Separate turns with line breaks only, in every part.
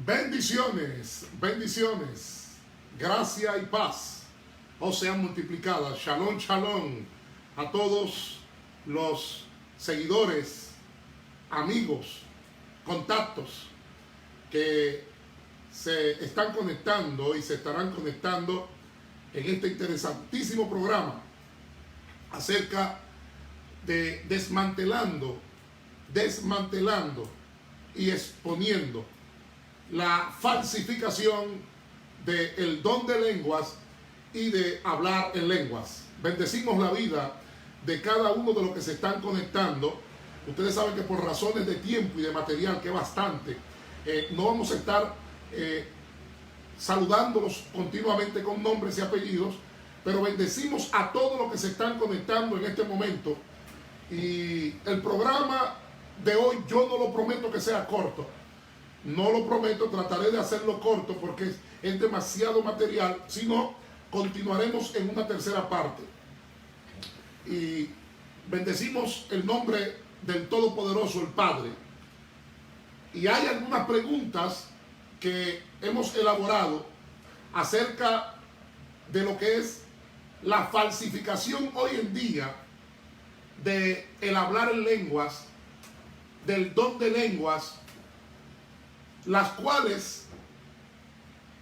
Bendiciones, bendiciones, gracia y paz os sean multiplicadas. Shalom, shalom a todos los seguidores, amigos, contactos que se están conectando y se estarán conectando en este interesantísimo programa acerca de desmantelando y exponiendo la falsificación del don de lenguas y de hablar en lenguas. Bendecimos la vida de cada uno de los que se están conectando. Ustedes saben que por razones de tiempo y de material, que es bastante, no vamos a estar saludándolos continuamente con nombres y apellidos, pero bendecimos a todos los que se están conectando en este momento. Y el programa de hoy yo no lo prometo que sea corto, no lo prometo, trataré de hacerlo corto porque es demasiado material, sino continuaremos en una tercera parte. Y bendecimos el nombre del Todopoderoso, el Padre. Y hay algunas preguntas que hemos elaborado acerca de lo que es la falsificación hoy en día de el hablar en lenguas, del don de lenguas, las cuales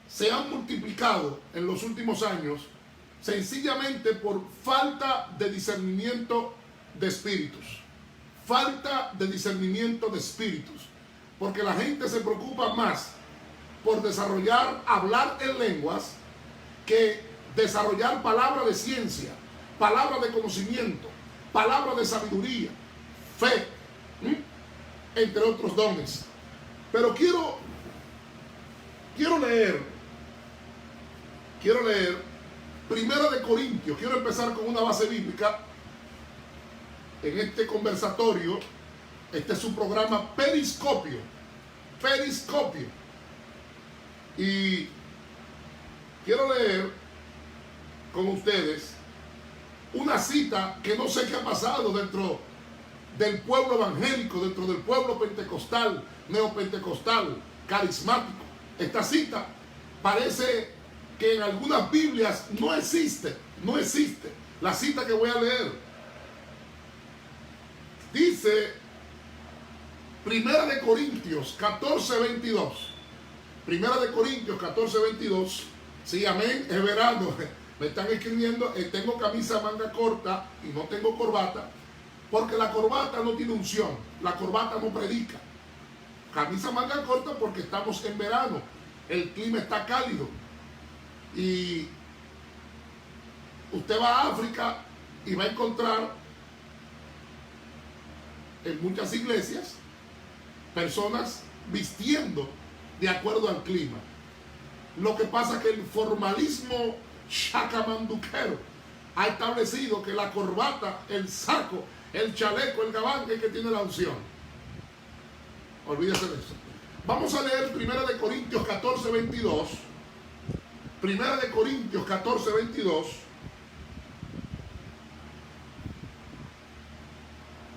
se han multiplicado en los últimos años sencillamente por falta de discernimiento de espíritus. Falta de discernimiento de espíritus. Porque la gente se preocupa más por desarrollar, hablar en lenguas, que desarrollar palabra de ciencia, palabra de conocimiento, palabra de sabiduría, fe, entre otros dones. Pero quiero leer Primera de Corintios. Quiero empezar con una base bíblica en este conversatorio. Este es su programa Periscopio. Y quiero leer con ustedes una cita que no sé qué ha pasado dentro del pueblo evangélico, dentro del pueblo pentecostal, neopentecostal, carismático. Esta cita parece que en algunas Biblias no existe. La cita que voy a leer dice Primera de Corintios 14:22. Primera de Corintios 14:22. Sí, amén, es verano. Me están escribiendo, tengo camisa manga corta y no tengo corbata, porque la corbata no tiene unción, la corbata no predica. Camisa manga corta porque estamos en verano, el clima está cálido. Y usted va a África y va a encontrar en muchas iglesias personas vistiendo de acuerdo al clima. Lo que pasa es que el formalismo chacamanduquero ha establecido que la corbata, el saco, el chaleco, el gabán es el que tiene la unción. Olvídese de eso. Vamos a leer Primera de Corintios 14:22. Primera de Corintios 14:22.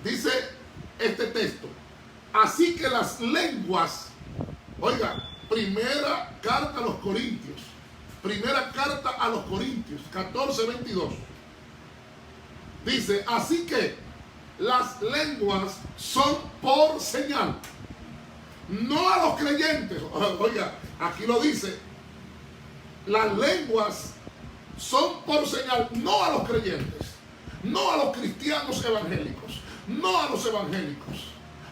Dice este texto: así que las lenguas, oiga, primera carta a los Corintios, 14:22. Dice: así que las lenguas son por señal, no a los creyentes. Oiga, aquí lo dice: las lenguas son por señal, no a los creyentes, no a los cristianos evangélicos, no a los evangélicos,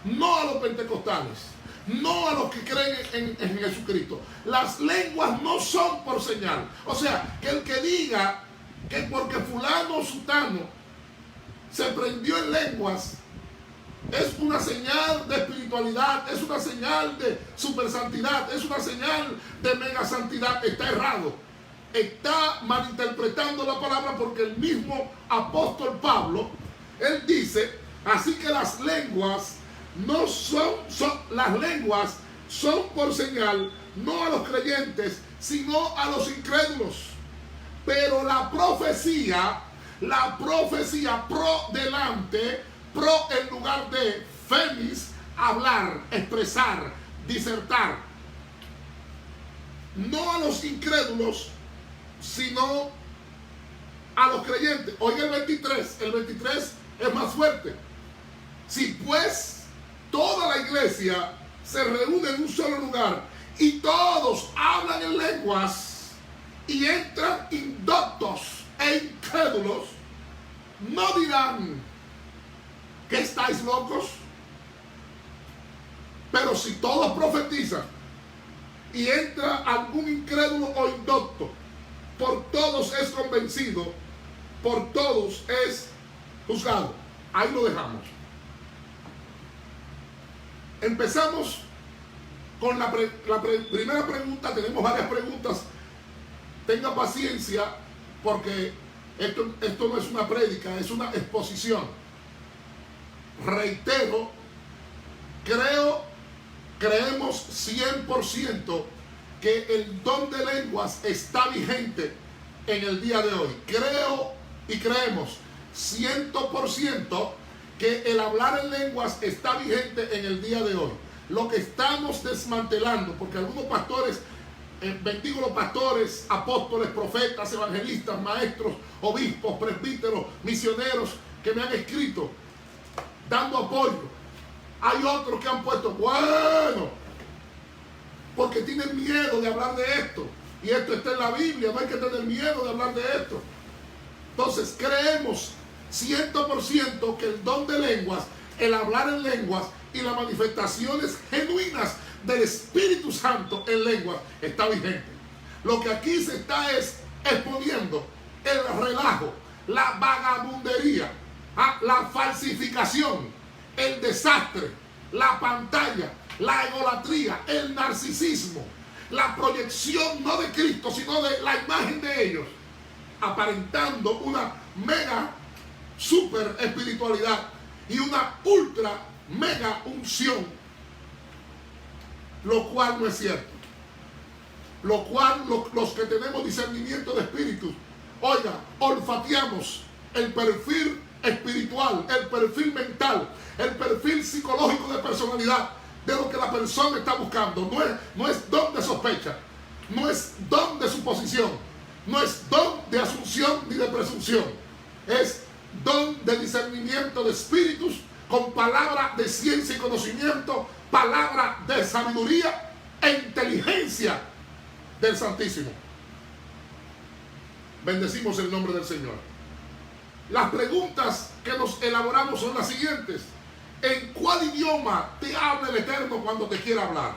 no a los pentecostales, no a los que creen en Jesucristo. Las lenguas no son por señal. O sea, que el que diga que porque fulano o sutano se prendió en lenguas es una señal de espiritualidad, es una señal de super santidad, es una señal de mega santidad, está errado. Está malinterpretando la palabra, porque el mismo apóstol Pablo, él dice: así que las lenguas no las lenguas son por señal, no a los creyentes, sino a los incrédulos. Pero la profecía pro delante, pro en lugar de femis, hablar, expresar, disertar. no a los incrédulos, sino a los creyentes. Oiga el 23 es más fuerte. Si pues toda la iglesia se reúne en un solo lugar y todos hablan en lenguas y entran indoctos e incrédulos, ¿no dirán que estáis locos? Pero si todos profetizan y entra algún incrédulo o indocto, por todos es convencido, por todos es juzgado. Ahí lo dejamos. Empezamos con la primera pregunta. Tenemos varias preguntas. Tenga paciencia, porque esto no es una prédica, es una exposición. Reitero, creemos 100% que el don de lenguas está vigente en el día de hoy. Creo y creemos 100% que el hablar en lenguas está vigente en el día de hoy. Lo que estamos desmantelando, porque algunos pastores, bendigo los pastores, apóstoles, profetas, evangelistas, maestros, obispos, presbíteros, misioneros que me han escrito dando apoyo. Hay otros que han puesto, bueno, porque tienen miedo de hablar de esto. Y esto está en la Biblia, no hay que tener miedo de hablar de esto. Entonces creemos 100% que el don de lenguas, el hablar en lenguas y las manifestaciones genuinas del Espíritu Santo en lenguas está vigente. Lo que aquí se está es exponiendo el relajo, la vagabundería, la falsificación, el desastre, la pantalla, la egolatría, el narcisismo, la proyección no de Cristo, sino de la imagen de ellos, aparentando una mega super espiritualidad y una ultra mega unción, lo cual no es cierto. Lo cual los que tenemos discernimiento de espíritus, oiga, olfateamos el perfil espiritual, el perfil mental, el perfil psicológico de personalidad de lo que la persona está buscando. No es don de sospecha, no es don de suposición, no es don de asunción ni de presunción. Es don de discernimiento de espíritus con palabra de ciencia y conocimiento, palabra de sabiduría e inteligencia del Santísimo. Bendecimos el nombre del Señor. Las preguntas que nos elaboramos son las siguientes. ¿En cuál idioma te habla el Eterno cuando te quiere hablar?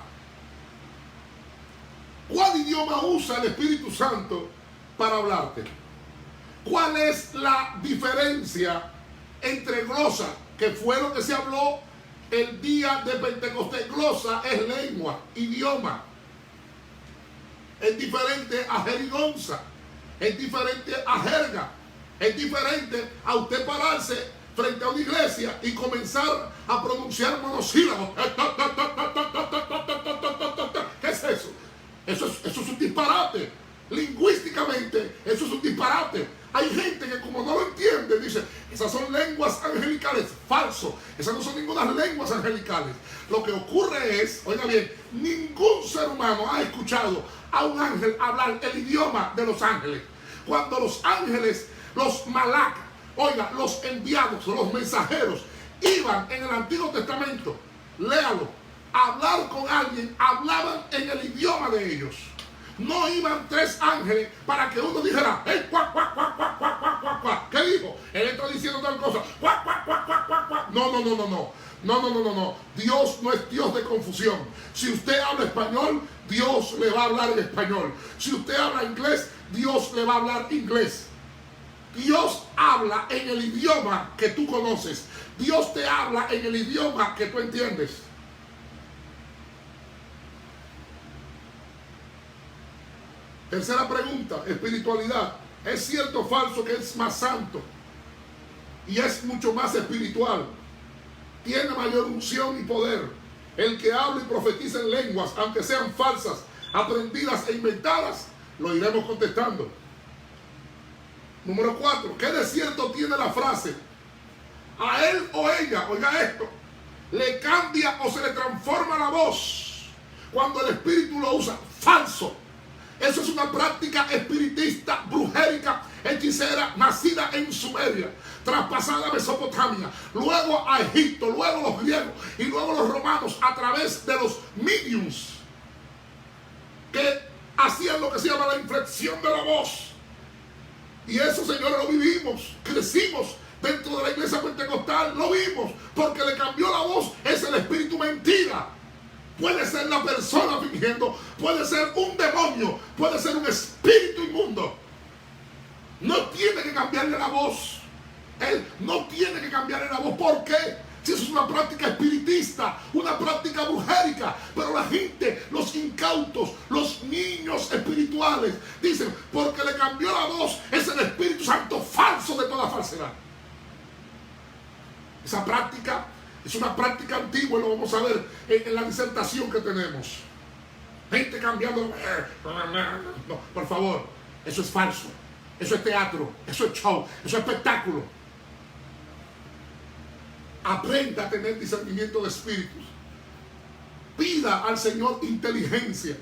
¿Cuál idioma usa el Espíritu Santo para hablarte? ¿Cuál es la diferencia entre glosa, que fue lo que se habló el día de Pentecostés? Glosa es lengua, idioma. Es diferente a jerigonza, es diferente a jerga, es diferente a usted pararse frente a una iglesia y comenzar a pronunciar monosílabos. ¿Qué es eso? Eso es un disparate. Lingüísticamente, eso es un disparate. Hay gente que, como no lo entiende, dice, esas son lenguas angelicales. Falso, esas no son ninguna lenguas angelicales. Lo que ocurre es, oiga bien, ningún ser humano ha escuchado a un ángel hablar el idioma de los ángeles. Cuando los ángeles, los malacas, oiga, los enviados, los mensajeros, iban en el Antiguo Testamento, léalo, a hablar con alguien, hablaban en el idioma de ellos. No iban tres ángeles para que uno dijera, hey, cuac, cuac, cuac, cuac, cuac, cuac, cuac, cuac. ¿Qué dijo? Él está diciendo tal cosa. Cuac, cuac, cuac, cuac, cuac, cuac. No. Dios no es Dios de confusión. Si usted habla español, Dios le va a hablar en español. Si usted habla inglés, Dios le va a hablar inglés. Dios habla en el idioma que tú conoces. Dios te habla en el idioma que tú entiendes. Tercera pregunta, espiritualidad. ¿Es cierto o falso que es más santo y es mucho más espiritual? Tiene mayor unción y poder el que habla y profetiza en lenguas, aunque sean falsas, aprendidas e inventadas. Lo iremos contestando. Número 4. ¿Qué de cierto tiene la frase? A él o ella, oiga esto, le cambia o se le transforma la voz cuando el Espíritu lo usa. Falso. Eso es una práctica espiritista, brujérica, hechicera, nacida en Sumeria, traspasada a Mesopotamia, luego a Egipto, luego los griegos y luego los romanos a través de los mediums que hacían lo que se llama la inflexión de la voz. Y eso, señores, lo vivimos, crecimos dentro de la iglesia pentecostal, lo vimos, porque le cambió la voz, es el espíritu mentira. Puede ser la persona fingiendo, puede ser un demonio, puede ser un espíritu inmundo. No tiene que cambiarle la voz. Él no tiene que cambiarle la voz. ¿Por qué? Si eso es una práctica espiritista, una práctica brujérica. Pero la gente, los incautos, los niños espirituales, dicen, porque le cambió la voz, es el Espíritu Santo falso de toda falsedad. Esa práctica es una práctica antigua y lo vamos a ver en la disertación que tenemos. Gente cambiando. No, por favor, eso es falso. Eso es teatro, eso es show, eso es espectáculo. Aprenda a tener discernimiento de espíritus. Pida al Señor inteligencia.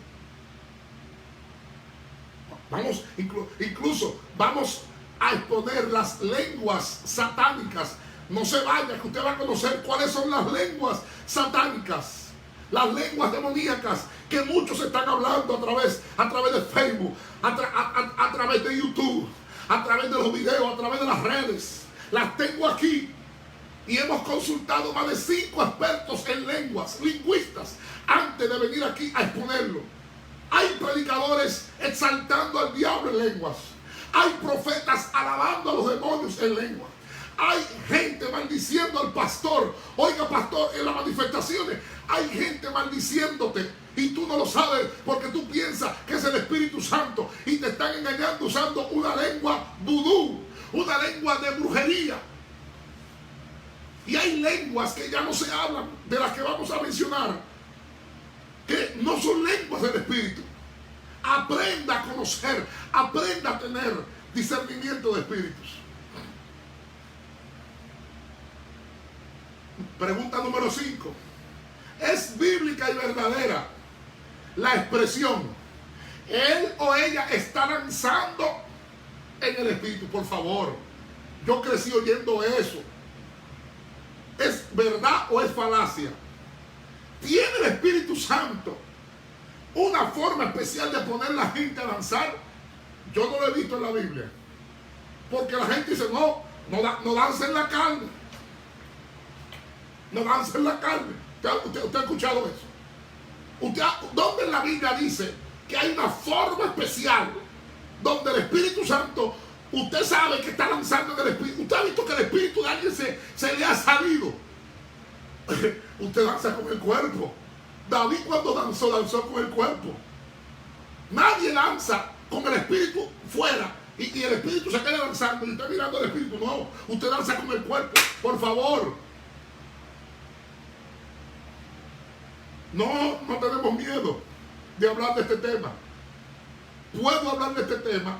Incluso vamos a exponer las lenguas satánicas. No se vaya, que usted va a conocer cuáles son las lenguas satánicas, las lenguas demoníacas que muchos están hablando a través de Facebook, a través de YouTube, a través de los videos, a través de las redes. Las tengo aquí y hemos consultado más de 5 expertos en lenguas, lingüistas, antes de venir aquí a exponerlo. Hay predicadores exaltando al diablo en lenguas. Hay profetas alabando a los demonios en lenguas. Hay gente maldiciendo al pastor. Oiga, pastor, en las manifestaciones hay gente maldiciéndote y tú no lo sabes porque tú piensas que es el Espíritu Santo y te están engañando usando una lengua vudú, una lengua de brujería. Y hay lenguas que ya no se hablan, de las que vamos a mencionar, que no son lenguas del Espíritu. Aprenda a conocer, aprenda a tener discernimiento de espíritus. Pregunta número 5. ¿Es bíblica y verdadera la expresión él o ella está lanzando en el espíritu? Por favor, yo crecí oyendo eso. ¿Es verdad o es falacia? ¿Tiene el Espíritu Santo una forma especial de poner a la gente a lanzar? Yo no lo he visto en la Biblia, porque la gente dice no lancen la carne. No lancen la carne. ¿Usted ha escuchado eso? ¿Dónde en la Biblia dice que hay una forma especial donde el Espíritu Santo, usted sabe que está lanzando en el Espíritu? ¿Usted ha visto que el Espíritu de alguien se le ha salido? Usted lanza con el cuerpo. David, cuando lanzó con el cuerpo. Nadie lanza con el Espíritu fuera y el Espíritu se queda lanzando y usted mirando el Espíritu. No, usted lanza con el cuerpo. Por favor. No tenemos miedo de hablar de este tema. Puedo hablar de este tema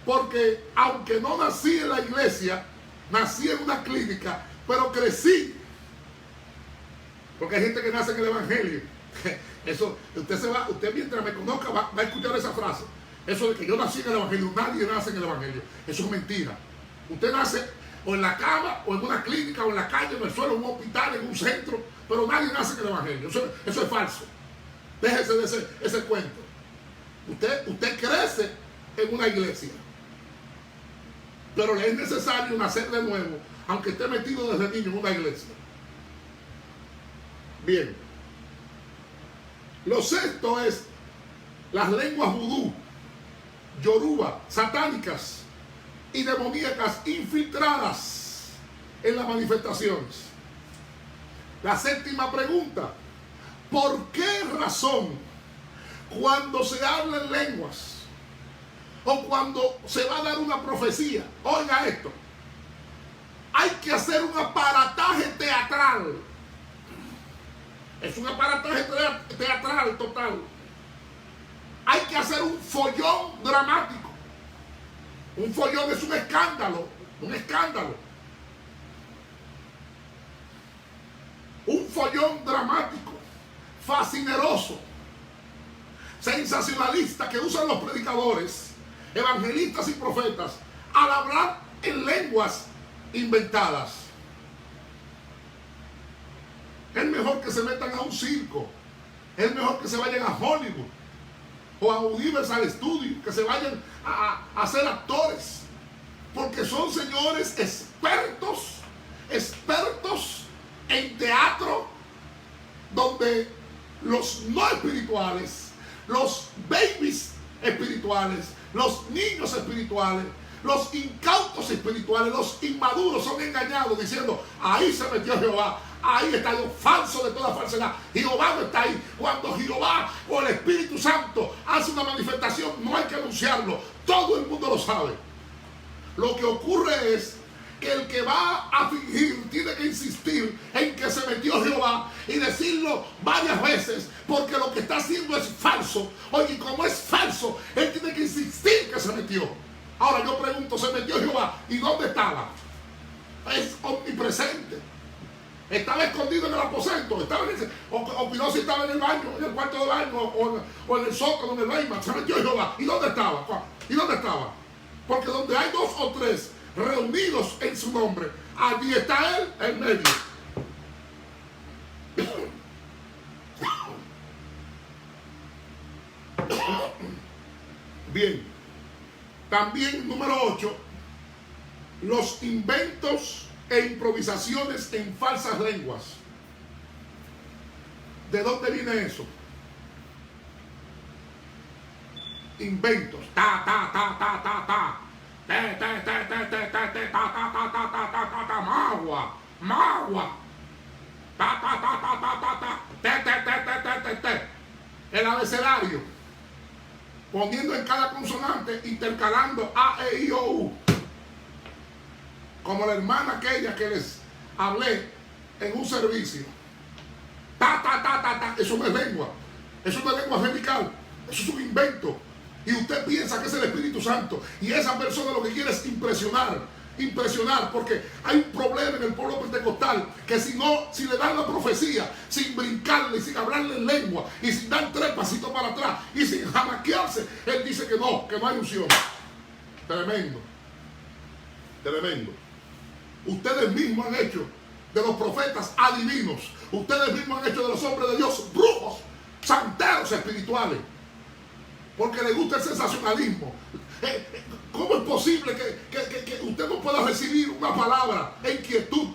porque aunque no nací en la iglesia, nací en una clínica, pero crecí. Porque hay gente que nace en el evangelio. Eso, usted mientras me conozca va a escuchar esa frase. Eso de que yo nací en el evangelio, nadie nace en el evangelio. Eso es mentira. Usted nace o en la cama, o en una clínica, o en la calle, en el suelo, en un hospital, en un centro, pero nadie nace en el evangelio. Eso es falso. Déjese de ese cuento. Usted crece en una iglesia, pero le es necesario nacer de nuevo, aunque esté metido desde niño en una iglesia. Bien. Lo sexto es las lenguas vudú, yoruba, satánicas y demoníacas infiltradas en las manifestaciones. La séptima pregunta: ¿por qué razón cuando se habla en lenguas o cuando se va a dar una profecía, oiga esto, hay que hacer un aparataje teatral? Es un aparataje teatral total. Hay que hacer un follón dramático. Un follón es un escándalo. Un escándalo. Un follón dramático, fascineroso, sensacionalista que usan los predicadores, evangelistas y profetas al hablar en lenguas inventadas. Es mejor que se metan a un circo, es mejor que se vayan a Hollywood o a Universal Studios, que se vayan a ser actores, porque son señores expertos en teatro, donde los no espirituales, los babies espirituales, los niños espirituales, los incautos espirituales, los inmaduros son engañados diciendo: ahí se metió Jehová, ahí está Dios, falso de toda falsedad. Jehová no está ahí. Cuando Jehová o el Espíritu Santo hace una manifestación, no hay que anunciarlo, todo el mundo lo sabe. Lo que ocurre es que el que va a fingir tiene que insistir en que se metió Jehová y decirlo varias veces, porque lo que está haciendo es falso. Oye, y como es falso, él tiene que insistir que se metió. Ahora yo pregunto, ¿se metió Jehová? ¿Y dónde estaba? Es omnipresente. Estaba escondido en el aposento, o cuidado si estaba en el baño, en el cuarto de baño, o en el sótano, en el Weimar. Se metió Jehová. ¿Y dónde estaba? ¿Y dónde estaba? Porque donde hay dos o tres reunidos en su nombre, allí está él en medio. Bien. También, número 8, los inventos e improvisaciones en falsas lenguas. ¿De dónde viene eso? Inventos. Ta, ta, ta, ta, ta, ta. Te, te, te, te, te, te, te, ta, ta, ta, ta, ta, ta, ta, ta, magua, magua. Ta, ta, ta, ta, ta, ta, ta. Te, te, te, te, te, te, te. El abecedario, poniendo en cada consonante, intercalando A, E, I, O, U. Como la hermana aquella que les hablé en un servicio. Ta, ta, ta, ta, ta. Eso no es lengua. Eso no es lengua angelical. Eso es un invento. Y usted piensa que es el Espíritu Santo. Y esa persona lo que quiere es impresionar. Impresionar, porque hay un problema en el pueblo pentecostal, que si le dan la profecía sin brincarle y sin hablarle en lengua y sin dar 3 pasitos para atrás y sin jamaquearse, él dice que no hay unción. Tremendo, tremendo. Ustedes mismos han hecho de los profetas adivinos, ustedes mismos han hecho de los hombres de Dios brujos, santeros espirituales, porque les gusta el sensacionalismo. ¿Cómo es posible que usted no pueda recibir una palabra en quietud,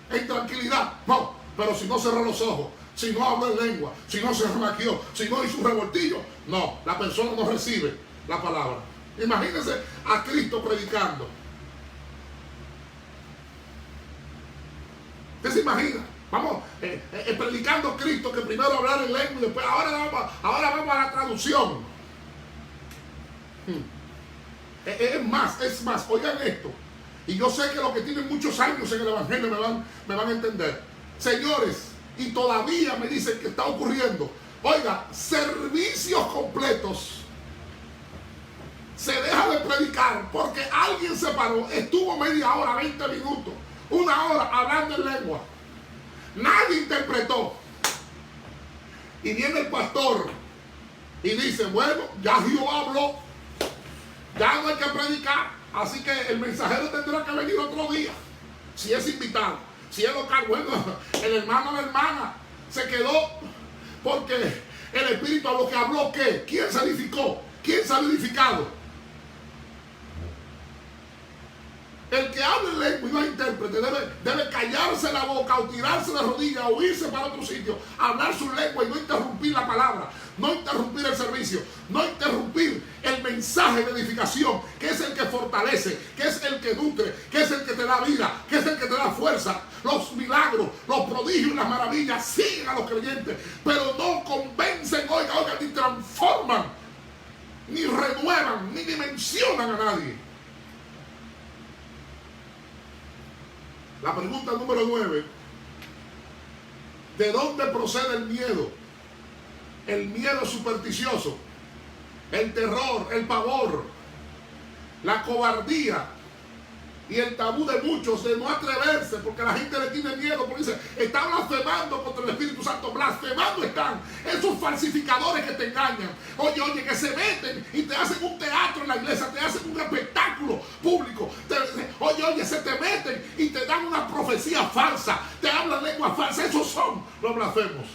en tranquilidad? No, pero si no cerró los ojos, si no habló en lengua, si no se remaquió, si no hizo un revoltillo, no, la persona no recibe la palabra. Imagínense a Cristo predicando. ¿Usted se imagina? Vamos, predicando Cristo, que primero hablar en lengua y después ahora vamos a la traducción. Es más, oigan esto, y yo sé que los que tienen muchos años en el Evangelio me van a entender. Señores, y todavía me dicen que está ocurriendo, oiga, servicios completos se deja de predicar porque alguien se paró, estuvo media hora, 20 minutos, 1 hora hablando en lengua, nadie interpretó, y viene el pastor y dice: bueno, ya Jehová habló, ya no hay que predicar, así que el mensajero tendrá que venir otro día, si es invitado, si es local. Bueno, el hermano o la hermana se quedó porque el Espíritu a lo que habló, ¿qué? ¿Quién se edificó? ¿Quién se ha edificado? El que habla en lengua y no es intérprete debe callarse la boca o tirarse de rodillas o irse para otro sitio, hablar su lengua y no interrumpir la palabra, no interrumpir el servicio, no interrumpir el mensaje de edificación, que es el que fortalece, que es el que nutre, que es el que te da vida, que es el que te da fuerza. Los milagros, los prodigios y las maravillas siguen a los creyentes, pero no convencen, oiga, ni transforman, ni renuevan, ni dimensionan a nadie. La pregunta número 9. ¿De dónde procede el miedo? El miedo supersticioso, el terror, el pavor, la cobardía y el tabú de muchos de no atreverse, porque la gente le tiene miedo, porque dice: está blasfemando contra el Espíritu Santo. Blasfemando están esos falsificadores que te engañan. Oye, que se meten y te hacen un teatro en la iglesia, te hacen un espectáculo público. Oye, se te meten y te dan una profecía falsa, te hablan lengua falsa. Esos son los blasfemos.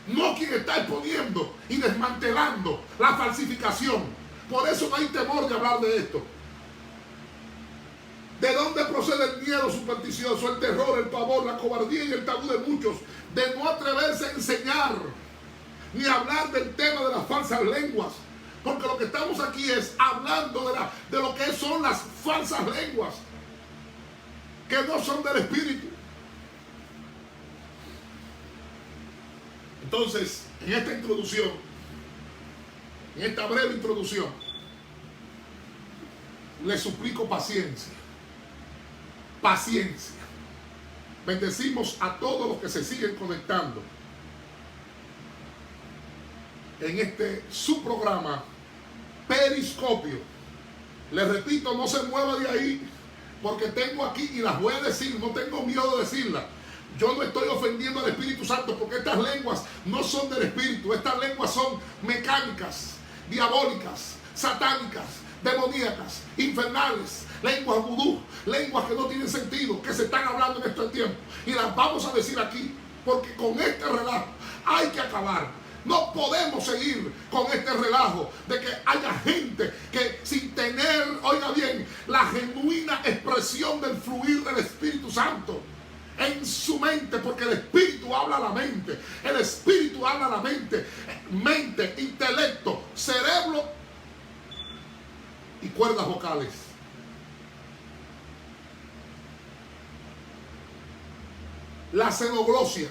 No quien está exponiendo y desmantelando la falsificación. Por eso no hay temor de hablar de esto. ¿De dónde procede el miedo supersticioso, el terror, el pavor, la cobardía y el tabú de muchos de no atreverse a enseñar ni hablar del tema de las falsas lenguas? Porque lo que estamos aquí es hablando de lo que son las falsas lenguas, que no son del Espíritu. Entonces, en esta introducción, en esta breve introducción, les suplico paciencia. Paciencia. Bendecimos a todos los que se siguen conectando en este su programa Periscopio. Les repito, no se mueva de ahí, porque tengo aquí y las voy a decir, no tengo miedo de decirlas. Yo no estoy ofendiendo al Espíritu Santo, porque estas lenguas no son del Espíritu. Estas lenguas son mecánicas, diabólicas, satánicas, demoníacas, infernales, lenguas vudú, lenguas que no tienen sentido, que se están hablando en este tiempo. Y las vamos a decir aquí, porque con este relajo hay que acabar. No podemos seguir con este relajo de que haya gente que sin tener, oiga bien, la genuina expresión del fluir del Espíritu Santo en su mente, porque el Espíritu habla a la mente. El Espíritu habla a la mente. Mente, intelecto, cerebro y cuerdas vocales. La xenoglosia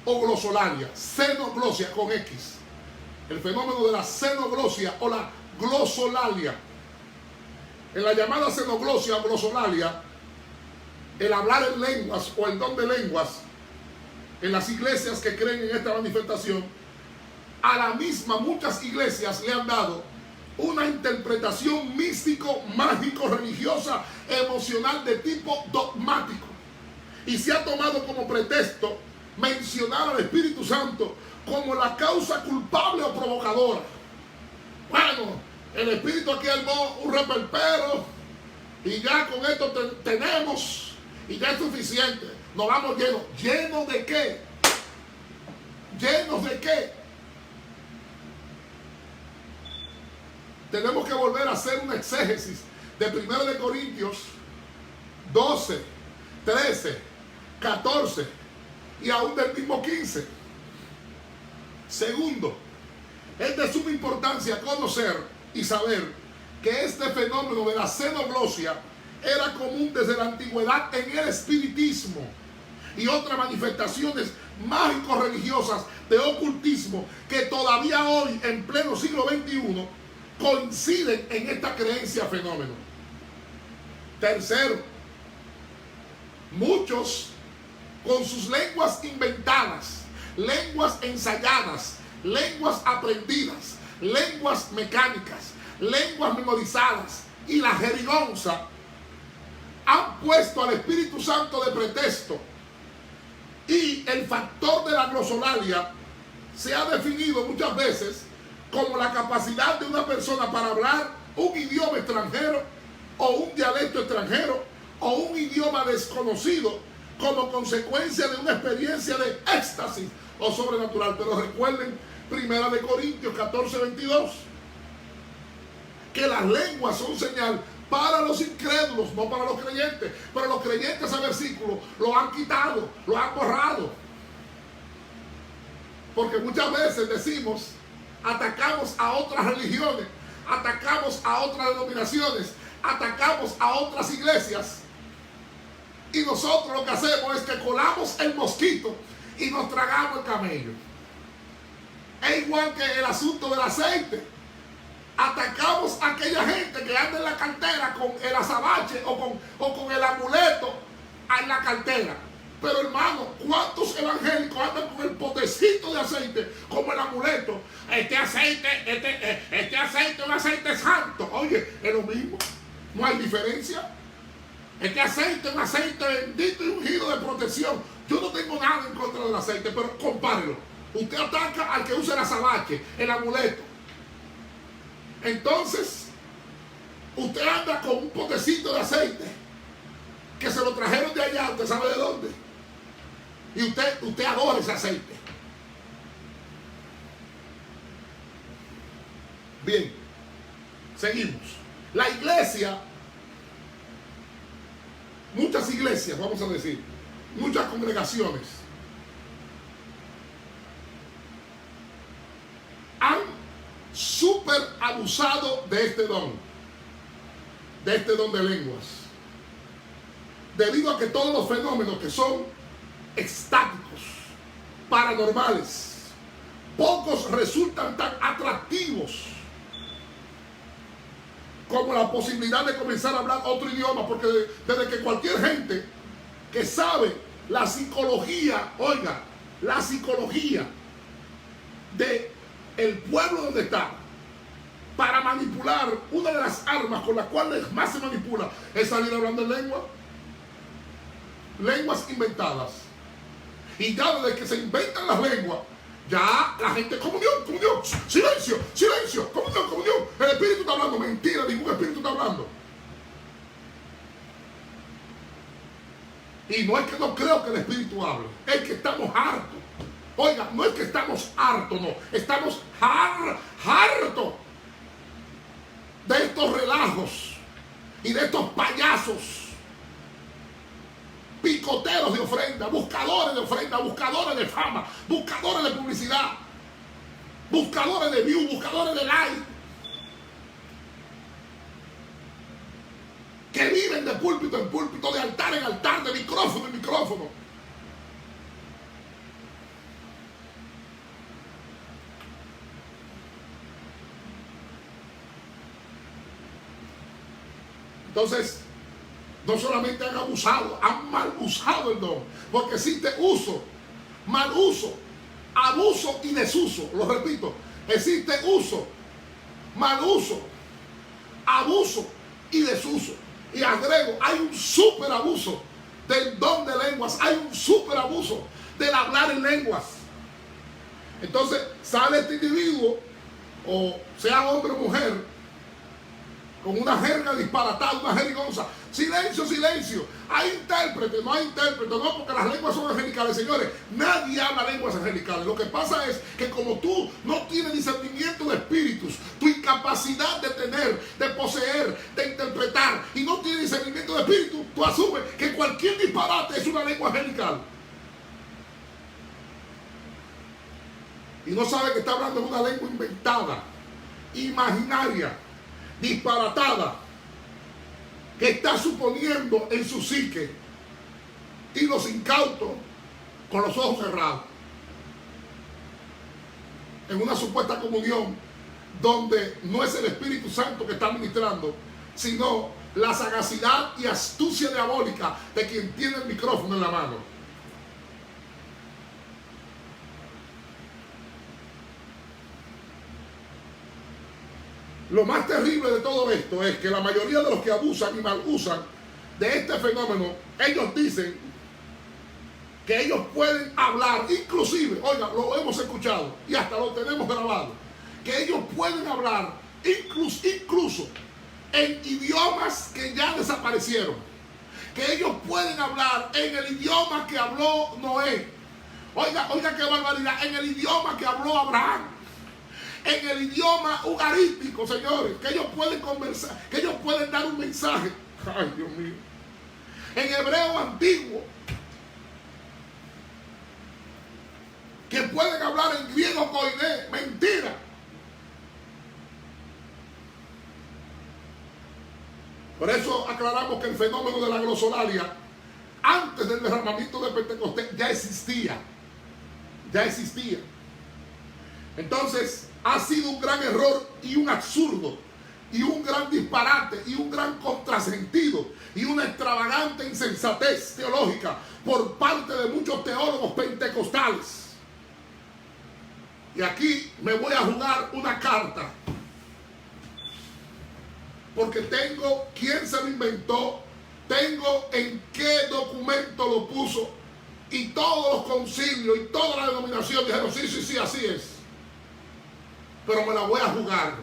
o glosolalia, xenoglosia con X. El fenómeno de la xenoglosia o la glosolalia. En la llamada xenoglosia o glosolalia, el hablar en lenguas o el don de lenguas, en las iglesias que creen en esta manifestación, a la misma muchas iglesias le han dado una interpretación místico, mágico, religiosa, emocional de tipo dogmático. Y se ha tomado como pretexto mencionar al Espíritu Santo como la causa culpable o provocadora. Bueno, el Espíritu aquí armó un reperpero y ya con esto tenemos, y ya es suficiente. Nos vamos llenos. ¿Llenos de qué? ¿Llenos de qué? Tenemos que volver a hacer una exégesis de 1 de Corintios 12, 13, 14 y aún del mismo 15. Segundo, es de suma importancia conocer y saber que este fenómeno de la xenoglosia era común desde la antigüedad en el espiritismo y otras manifestaciones mágico-religiosas de ocultismo que todavía hoy, en pleno siglo XXI, coinciden en esta creencia fenómeno. Tercero, muchos con sus lenguas inventadas, lenguas ensayadas, lenguas aprendidas, lenguas mecánicas, lenguas memorizadas y la jerigonza, han puesto al Espíritu Santo de pretexto, y el factor de la glosolalia se ha definido muchas veces como la capacidad de una persona para hablar un idioma extranjero o un dialecto extranjero o un idioma desconocido como consecuencia de una experiencia de éxtasis o sobrenatural. Pero recuerden 1 de Corintios 14, 22, que las lenguas son señal para los incrédulos, no para los creyentes. Pero los creyentes, ese versículo lo han quitado, lo han borrado. Porque muchas veces decimos, atacamos a otras religiones, atacamos a otras denominaciones, atacamos a otras iglesias, y nosotros lo que hacemos es que colamos el mosquito y nos tragamos el camello. Es igual que el asunto del aceite. Atacamos a aquella gente que anda en la cartera con el azabache o con el amuleto en la cartera. Pero hermano, ¿cuántos evangélicos andan con el potecito de aceite como el amuleto? Este aceite es un aceite santo. Oye, es lo mismo. No hay diferencia. Este aceite es un aceite bendito y ungido de protección. Yo no tengo nada en contra del aceite, pero compárelo. Usted ataca al que usa el azabache, el amuleto. Entonces, usted anda con un potecito de aceite que se lo trajeron de allá, usted sabe de dónde. Y usted adora ese aceite. Bien, seguimos. La iglesia, muchas iglesias, vamos a decir, muchas congregaciones han súper abusado de este don de lenguas, debido a que todos los fenómenos que son extáticos, paranormales, pocos resultan tan atractivos como la posibilidad de comenzar a hablar otro idioma, porque desde que cualquier gente que sabe la psicología, oiga, la psicología de el pueblo donde está, para manipular, una de las armas con las cuales más se manipula es salir hablando en lenguas inventadas. Y ya desde que se inventan las lenguas, ya la gente, comunión, silencio, comunión, el espíritu está hablando. Mentira, ningún espíritu está hablando. Y no es que no creo que el espíritu hable, es que estamos hartos. Oiga, no es que estamos hartos, no, estamos hartos de estos relajos y de estos payasos, picoteros de ofrenda, buscadores de ofrenda, buscadores de fama, buscadores de publicidad, buscadores de view, buscadores de like, que viven de púlpito en púlpito, de altar en altar, de micrófono en micrófono. Entonces, no solamente han abusado, han mal usado el don, porque existe uso, mal uso, abuso y desuso. Lo repito, existe uso, mal uso, abuso y desuso. Y agrego, hay un súper abuso del don de lenguas, hay un súper abuso del hablar en lenguas. Entonces sale este individuo, o sea hombre o mujer, con una jerga disparatada, una jerigonza. Silencio. Hay intérprete, no hay intérprete, no, porque las lenguas son angelicales, señores. Nadie habla lenguas angelicales. Lo que pasa es que como tú no tienes discernimiento de espíritus, tu incapacidad de tener, de poseer, de interpretar, y no tienes discernimiento de espíritu, tú asumes que cualquier disparate es una lengua angelical. Y no sabe que está hablando de una lengua inventada, imaginaria, disparatada, que está suponiendo en su psique, y los incautos con los ojos cerrados en una supuesta comunión donde no es el Espíritu Santo que está ministrando, sino la sagacidad y astucia diabólica de quien tiene el micrófono en la mano. Lo más terrible de todo esto es que la mayoría de los que abusan y mal usan de este fenómeno, ellos dicen que ellos pueden hablar, inclusive, oiga, lo hemos escuchado y hasta lo tenemos grabado, que ellos pueden hablar incluso en idiomas que ya desaparecieron, que ellos pueden hablar en el idioma que habló Noé. Oiga qué barbaridad, en el idioma que habló Abraham. En el idioma ugarístico, señores, que ellos pueden conversar, que ellos pueden dar un mensaje. Ay, Dios mío. En hebreo antiguo, que pueden hablar en griego koiné. Mentira. Por eso aclaramos que el fenómeno de la glosolalia, antes del derramamiento de Pentecostés, ya existía. Entonces, ha sido un gran error y un absurdo y un gran disparate y un gran contrasentido y una extravagante insensatez teológica por parte de muchos teólogos pentecostales. Y aquí me voy a jugar una carta, porque tengo quién se lo inventó, tengo en qué documento lo puso Y todos los concilios y toda la denominación dijeron, sí, sí, sí, así es. Pero me la voy a jugar.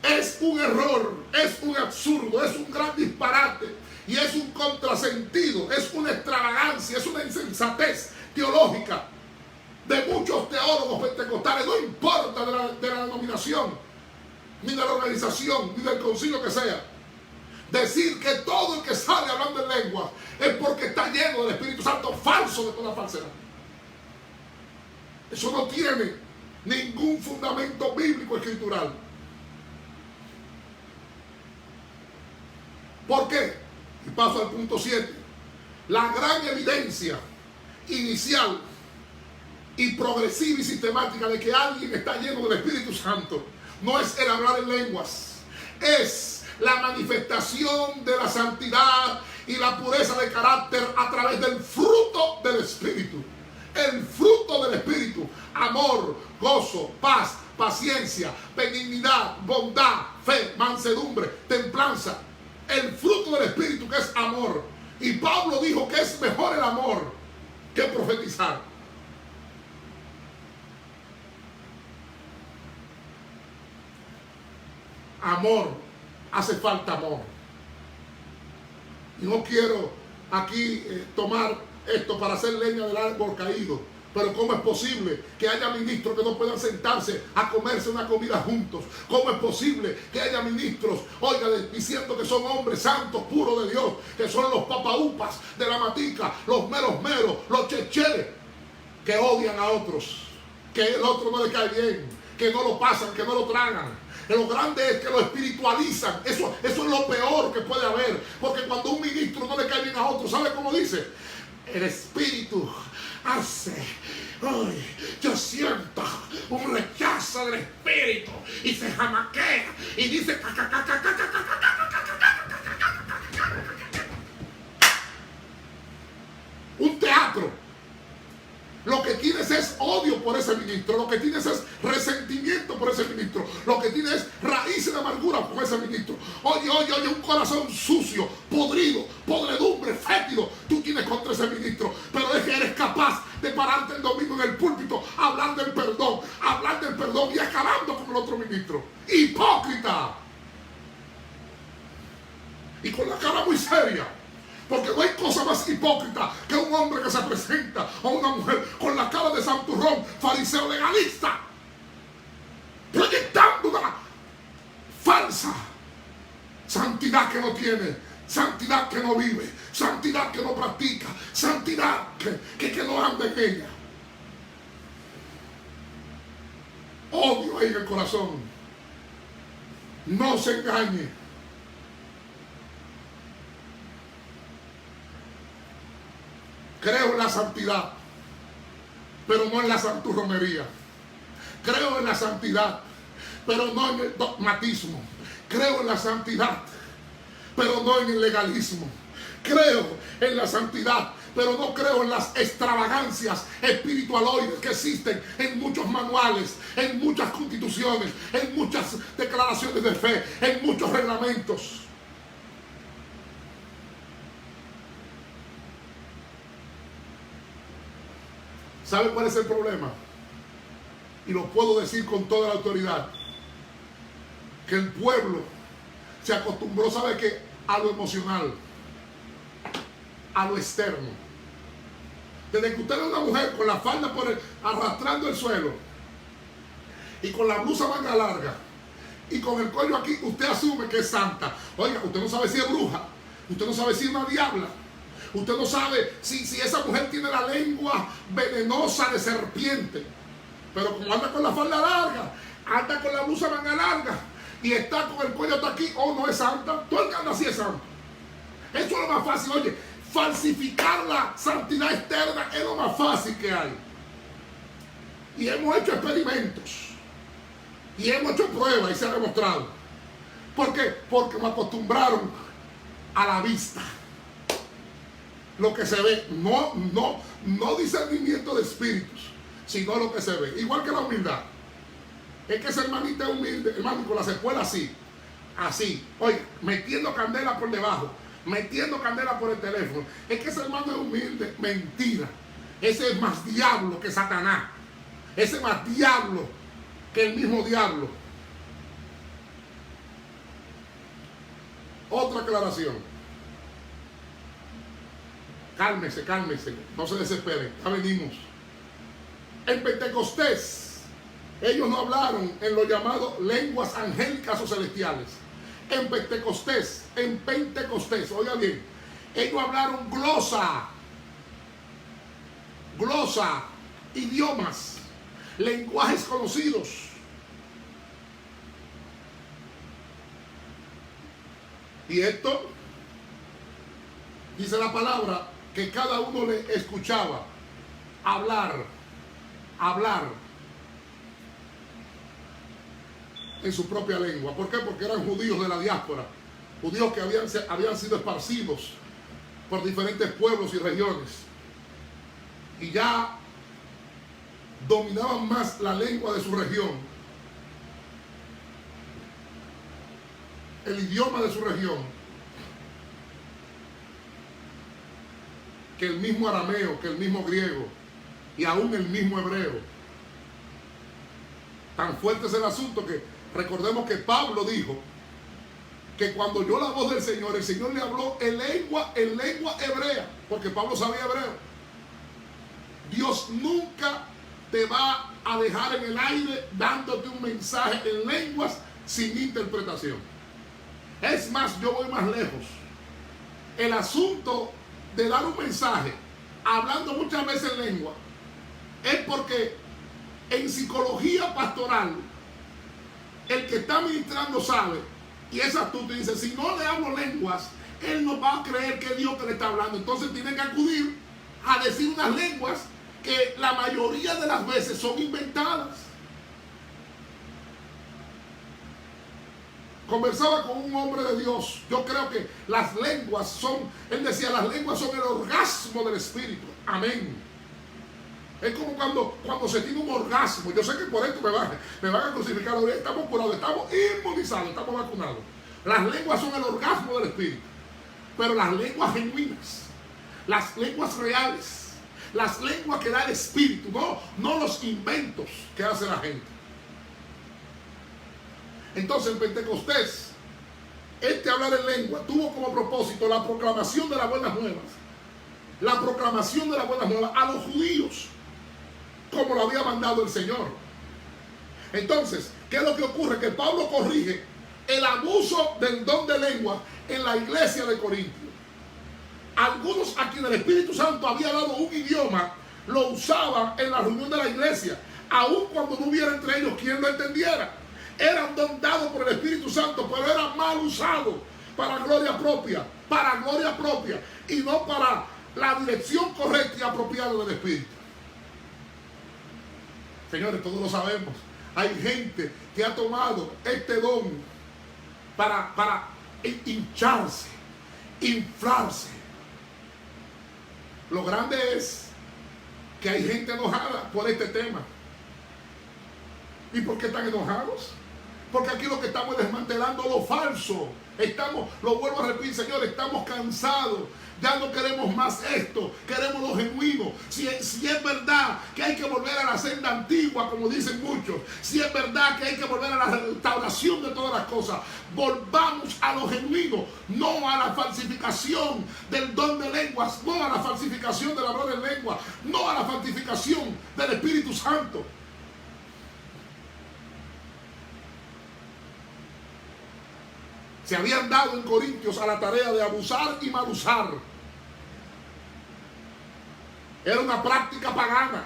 Es un error, es un absurdo, es un gran disparate y es un contrasentido, es una extravagancia, es una insensatez teológica de muchos teólogos pentecostales, no importa de la denominación, ni de la organización, ni del concilio que sea. Decir que todo el que sale hablando en lenguas es porque está lleno del Espíritu Santo, falso de toda falsedad. Eso no tiene ningún fundamento bíblico escritural. ¿Por qué? Y paso al punto 7. La gran evidencia inicial y progresiva y sistemática de que alguien está lleno del Espíritu Santo no es el hablar en lenguas, es la manifestación de la santidad y la pureza de carácter a través del fruto del Espíritu. El fruto del Espíritu: amor, gozo, paz, paciencia, benignidad, bondad, fe, mansedumbre, templanza. El fruto del Espíritu, que es amor. Y Pablo dijo que es mejor el amor que profetizar. Amor, hace falta amor. Y no quiero aquí tomar esto para hacer leña del árbol caído. Pero ¿cómo es posible que haya ministros que no puedan sentarse a comerse una comida juntos? ¿Cómo es posible que haya ministros, oiga, diciendo que son hombres santos, puros de Dios, que son los papaupas de la matica, los meros meros, los checheres, que odian a otros, que el otro no le cae bien, que no lo pasan, que no lo tragan? Lo grande es que lo espiritualizan. Eso es lo peor que puede haber. Porque cuando un ministro no le cae bien a otro, ¿sabe cómo dice? El espíritu hace, ay, yo siento un rechazo del espíritu, y se jamaquea y dice un teatro. Lo que tienes es odio por ese ministro, lo que tienes es resentimiento por ese ministro, lo que tienes es raíces de amargura por ese ministro. Oye, un corazón sucio, podrido, podredumbre, fétido tú tienes contra ese ministro, pero es que eres capaz de pararte el domingo en el púlpito, hablar del perdón y acabando con el otro ministro. ¡Hipócrita! Y con la cara muy seria. Porque no hay cosa más hipócrita que un hombre que se presenta a una mujer con la cara de santurrón, fariseo legalista, proyectando una falsa santidad que no tiene, santidad que no vive, santidad que no practica, santidad que no anda en ella. Odio ahí en el corazón. No se engañe. Creo en la santidad, pero no en la santurronería. Creo en la santidad, pero no en el dogmatismo. Creo en la santidad, pero no en el legalismo. Creo en la santidad, pero no creo en las extravagancias espiritualoides que existen en muchos manuales, en muchas constituciones, en muchas declaraciones de fe, en muchos reglamentos. ¿Sabe cuál es el problema? Y lo puedo decir con toda la autoridad. Que el pueblo se acostumbró, ¿sabe qué? A lo emocional, a lo externo. Desde que usted ve a una mujer con la falda arrastrando el suelo y con la blusa manga larga y con el cuello aquí, usted asume que es santa. Oiga, usted no sabe si es bruja, usted no sabe si es una diabla. Usted no sabe si esa mujer tiene la lengua venenosa de serpiente. Pero como anda con la falda larga, anda con la blusa manga larga y está con el cuello hasta aquí, no es santa. Todo el que anda así es santo. Eso es lo más fácil. Oye, falsificar la santidad externa es lo más fácil que hay. Y hemos hecho experimentos. Y hemos hecho pruebas y se ha demostrado. ¿Por qué? Porque me acostumbraron a la vista. Lo que se ve, no discernimiento de espíritus, sino lo que se ve. Igual que la humildad. Es que esa hermanita es humilde, hermano, con la secuela así, oye, metiendo candela por debajo, metiendo candela por el teléfono. Es que ese hermano es humilde. Mentira. Ese es más diablo que Satanás. Ese es más diablo que el mismo diablo. Otra aclaración. Cálmese, cálmese. No se desesperen. Ya venimos. En Pentecostés, ellos no hablaron en lo llamado lenguas angélicas o celestiales. En Pentecostés, oiga bien, ellos hablaron glosa, idiomas, lenguajes conocidos. Y esto, dice la palabra, que cada uno le escuchaba hablar en su propia lengua. ¿Por qué? Porque eran judíos de la diáspora, judíos que habían sido esparcidos por diferentes pueblos y regiones, y ya dominaban más la lengua de su región, el idioma de su región, que el mismo arameo, que el mismo griego y aún el mismo hebreo. Tan fuerte es el asunto que recordemos que Pablo dijo que cuando oyó la voz del Señor, el Señor le habló en lengua hebrea, porque Pablo sabía hebreo. Dios nunca te va a dejar en el aire dándote un mensaje en lenguas sin interpretación. Es más, yo voy más lejos. El asunto de dar un mensaje hablando muchas veces en lengua es porque en psicología pastoral el que está ministrando sabe, y es astuto, y dice: si no le hablo lenguas, él no va a creer que es Dios que le está hablando. Entonces tiene que acudir a decir unas lenguas que la mayoría de las veces son inventadas. Conversaba con un hombre de Dios. Yo creo que las lenguas son, él decía, las lenguas son el orgasmo del Espíritu. Amén. Es como cuando se tiene un orgasmo. Yo sé que por esto me van a crucificar. Estamos curados, estamos inmunizados, estamos vacunados. Las lenguas son el orgasmo del Espíritu. Pero las lenguas genuinas, las lenguas reales, las lenguas que da el Espíritu, no los inventos que hace la gente. Entonces en Pentecostés, hablar en lengua tuvo como propósito la proclamación de las buenas nuevas. La proclamación de las buenas nuevas a los judíos, como lo había mandado el Señor. Entonces, ¿qué es lo que ocurre? Que Pablo corrige el abuso del don de lengua en la iglesia de Corintio. Algunos a quienes el Espíritu Santo había dado un idioma, lo usaban en la reunión de la iglesia, aun cuando no hubiera entre ellos quien lo entendiera. Era un don dado por el Espíritu Santo, pero era mal usado para gloria propia, y no para la dirección correcta y apropiada del Espíritu. Señores, todos lo sabemos. Hay gente que ha tomado este don para hincharse, inflarse. Lo grande es que hay gente enojada por este tema. ¿Y por qué están enojados? Porque aquí lo que estamos es desmantelando lo falso. Lo vuelvo a repetir, señores, estamos cansados. Ya no queremos más esto, queremos lo genuino. Si es verdad que hay que volver a la senda antigua, como dicen muchos, si es verdad que hay que volver a la restauración de todas las cosas, volvamos a lo genuino, no a la falsificación del don de lenguas, no a la falsificación del hablar en lengua, no a la falsificación del Espíritu Santo. Se habían dado en Corintios a la tarea de abusar y mal usar. Era una práctica pagana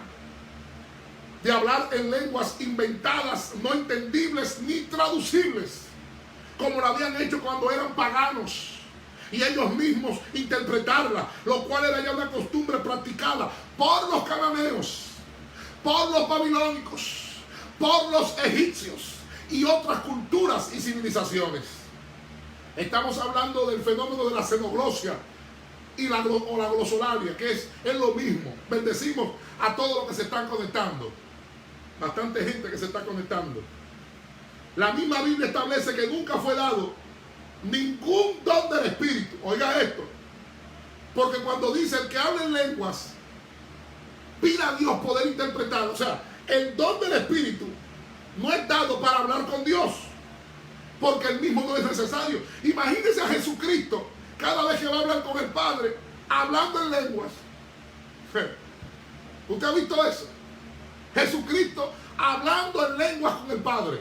de hablar en lenguas inventadas, no entendibles ni traducibles, como lo habían hecho cuando eran paganos, y ellos mismos interpretarla, lo cual era ya una costumbre practicada por los cananeos, por los babilónicos, por los egipcios y otras culturas y civilizaciones. Estamos hablando del fenómeno de la xenoglosia y la glosolalia, que es lo mismo. Bendecimos a todos los que se están conectando. Bastante gente que se está conectando. La misma Biblia establece que nunca fue dado ningún don del Espíritu. Oiga esto. Porque cuando dice el que habla en lenguas, pida a Dios poder interpretar. O sea, el don del Espíritu no es dado para hablar con Dios, porque el mismo no es necesario. Imagínese a Jesucristo cada vez que va a hablar con el Padre, hablando en lenguas. ¿Usted ha visto eso? Jesucristo hablando en lenguas con el Padre.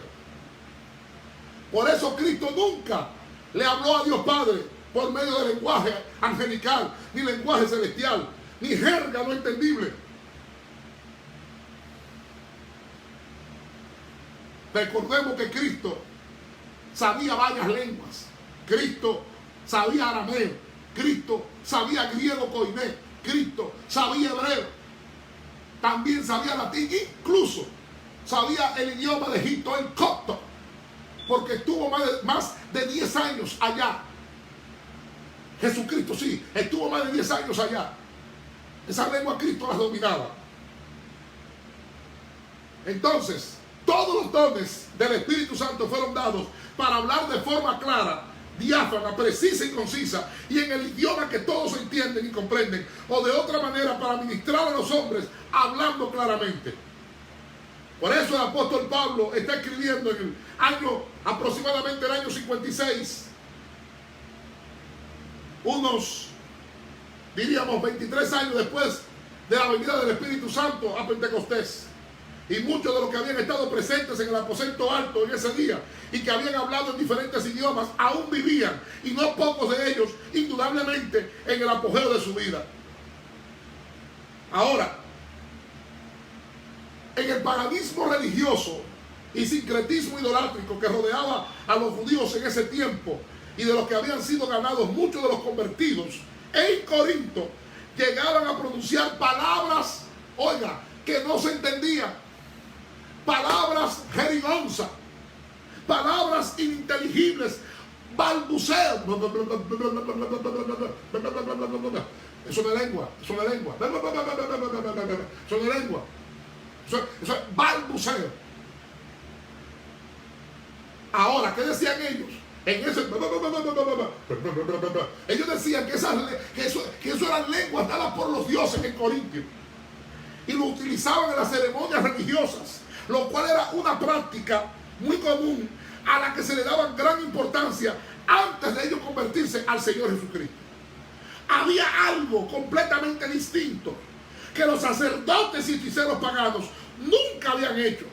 Por eso Cristo nunca le habló a Dios Padre por medio de lenguaje angelical, ni lenguaje celestial, ni jerga no entendible. Recordemos que Cristo sabía varias lenguas. Cristo sabía arameo. Cristo sabía griego koiné. Cristo sabía hebreo. También sabía latín. Incluso sabía el idioma de Egipto, el copto. Porque estuvo más de 10 años allá. Jesucristo sí, estuvo más de 10 años allá. Esa lengua Cristo las dominaba. Entonces, todos los dones del Espíritu Santo fueron dados para hablar de forma clara, diáfana, precisa y concisa, y en el idioma que todos entienden y comprenden, o de otra manera para ministrar a los hombres hablando claramente. Por eso el apóstol Pablo está escribiendo en el año, aproximadamente el año 56, unos, diríamos, 23 años después de la venida del Espíritu Santo a Pentecostés. Y muchos de los que habían estado presentes en el aposento alto en ese día y que habían hablado en diferentes idiomas aún vivían, y no pocos de ellos indudablemente en el apogeo de su vida. Ahora, en el paganismo religioso y sincretismo idolátrico que rodeaba a los judíos en ese tiempo y de los que habían sido ganados muchos de los convertidos, en Corinto llegaban a pronunciar palabras, oiga, que no se entendían. Palabras jerigonza, palabras ininteligibles, balbuceos. Eso no es lengua, eso no es lengua. Eso no es lengua. Eso es balbuceo. Ahora, ¿qué decían ellos? En ese, ellos decían que eso eran lenguas dadas por los dioses en Corintio. Y lo utilizaban en las ceremonias religiosas, lo cual era una práctica muy común a la que se le daba gran importancia antes de ellos convertirse al Señor Jesucristo. Había algo completamente distinto que los sacerdotes y hechiceros paganos nunca habían hecho,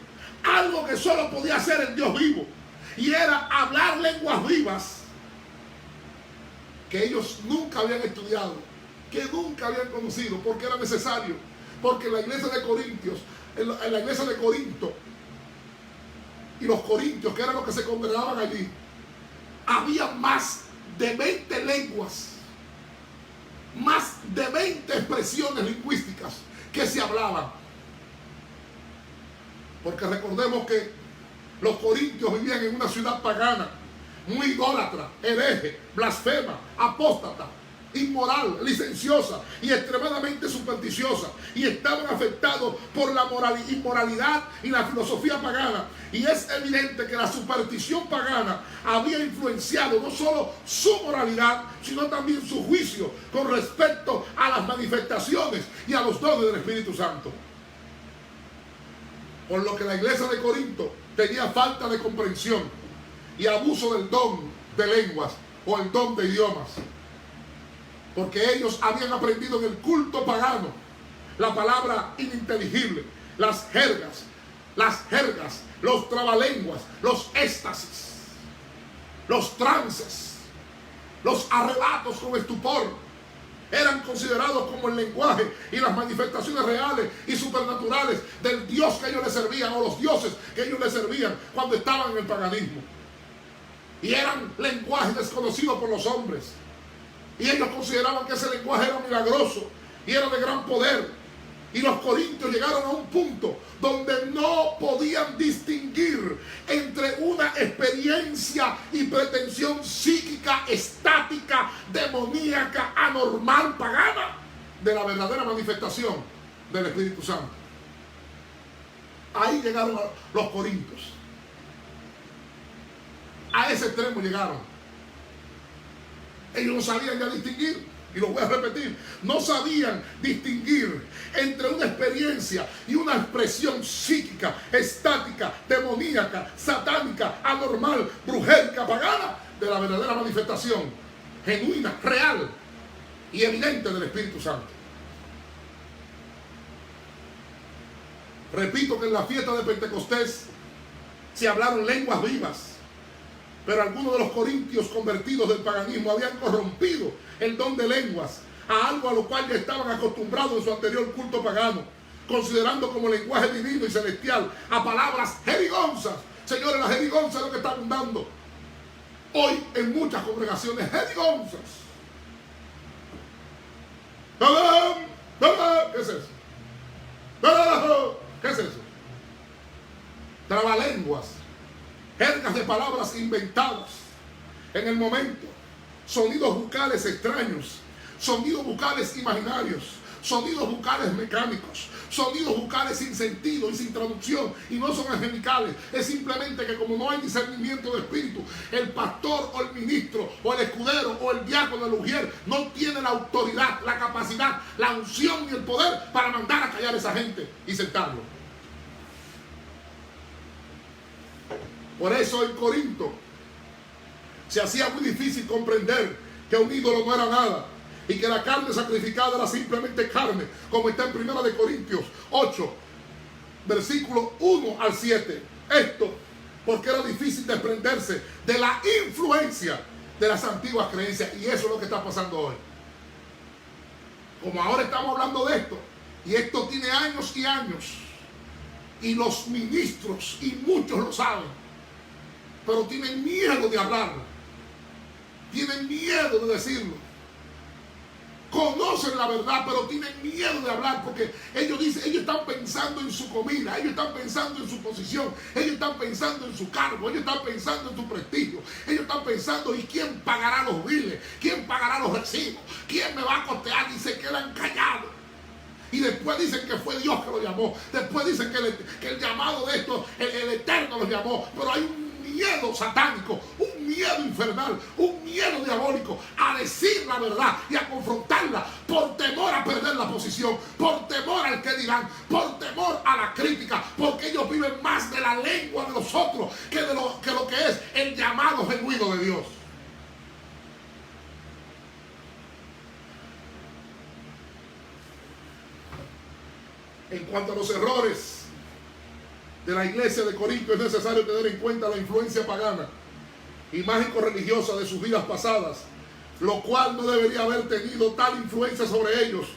algo que solo podía hacer el Dios vivo, y era hablar lenguas vivas que ellos nunca habían estudiado, que nunca habían conocido, porque era necesario. Porque en la iglesia de Corintios, en la iglesia de Corinto, y los corintios, que eran los que se congregaban allí, había más de 20 lenguas, más de 20 expresiones lingüísticas que se hablaban. Porque recordemos que los corintios vivían en una ciudad pagana, muy idólatra, hereje, blasfema, apóstata, inmoral, licenciosa y extremadamente supersticiosa, y estaban afectados por la inmoralidad y la filosofía pagana. Y es evidente que la superstición pagana había influenciado no solo su moralidad, sino también su juicio con respecto a las manifestaciones y a los dones del Espíritu Santo. Por lo que la iglesia de Corinto tenía falta de comprensión y abuso del don de lenguas o el don de idiomas, porque ellos habían aprendido en el culto pagano la palabra ininteligible, las jergas, los trabalenguas, los éxtasis, los trances, los arrebatos con estupor. Eran considerados como el lenguaje y las manifestaciones reales y supernatural del Dios que ellos le servían, o los dioses que ellos le servían cuando estaban en el paganismo. Y eran lenguajes desconocidos por los hombres. Y ellos consideraban que ese lenguaje era milagroso y era de gran poder. Y los corintios llegaron a un punto donde no podían distinguir entre una experiencia y pretensión psíquica, estática, demoníaca, anormal, pagana, de la verdadera manifestación del Espíritu Santo. Ahí llegaron los corintios. A ese extremo llegaron. Ellos no sabían ya distinguir, y lo voy a repetir, no sabían distinguir entre una experiencia y una expresión psíquica, estática, demoníaca, satánica, anormal, brujérica, pagana, de la verdadera manifestación genuina, real y evidente del Espíritu Santo. Repito que en la fiesta de Pentecostés se hablaron lenguas vivas, pero algunos de los corintios convertidos del paganismo habían corrompido el don de lenguas a algo a lo cual ya estaban acostumbrados en su anterior culto pagano, considerando como lenguaje divino y celestial a palabras jerigonzas. Señores, la jerigonza es lo que está abundando hoy en muchas congregaciones, jerigonzas. ¿Qué es eso? ¿Qué es eso? Trabalenguas, jergas de palabras inventadas en el momento, sonidos bucales extraños, sonidos bucales imaginarios, sonidos bucales mecánicos, sonidos bucales sin sentido y sin traducción, y no son angelicales. Es simplemente que como no hay discernimiento de espíritu, el pastor o el ministro o el escudero o el diácono, el ujier, no tiene la autoridad, la capacidad, la unción y el poder para mandar a callar a esa gente y sentarlo. Por eso en Corinto se hacía muy difícil comprender que un ídolo no era nada y que la carne sacrificada era simplemente carne, como está en 1 Corintios 8, versículo 1 al 7. Esto porque era difícil desprenderse de la influencia de las antiguas creencias, y eso es lo que está pasando hoy. Como ahora estamos hablando de esto, y esto tiene años y años, y los ministros y muchos lo saben, pero tienen miedo de hablarlo, tienen miedo de decirlo. Conocen la verdad, pero tienen miedo de hablar, porque ellos dicen, ellos están pensando en su comida, ellos están pensando en su posición, ellos están pensando en su cargo, ellos están pensando en su prestigio, ellos están pensando, ¿y quién pagará los biles? ¿Quién pagará los recibos? ¿Quién me va a costear? Y se quedan callados. Y después dicen que fue Dios que lo llamó. Después dicen que el llamado de esto, el Eterno los llamó. Pero hay un miedo satánico, un miedo infernal, un miedo diabólico a decir la verdad y a confrontarla por temor a perder la posición, por temor al que dirán, por temor a la crítica, porque ellos viven más de la lengua de los otros que lo que es el llamado genuino de Dios. En cuanto a los errores de la iglesia de Corinto, es necesario tener en cuenta la influencia pagana y mágico-religiosa de sus vidas pasadas, lo cual no debería haber tenido tal influencia sobre ellos,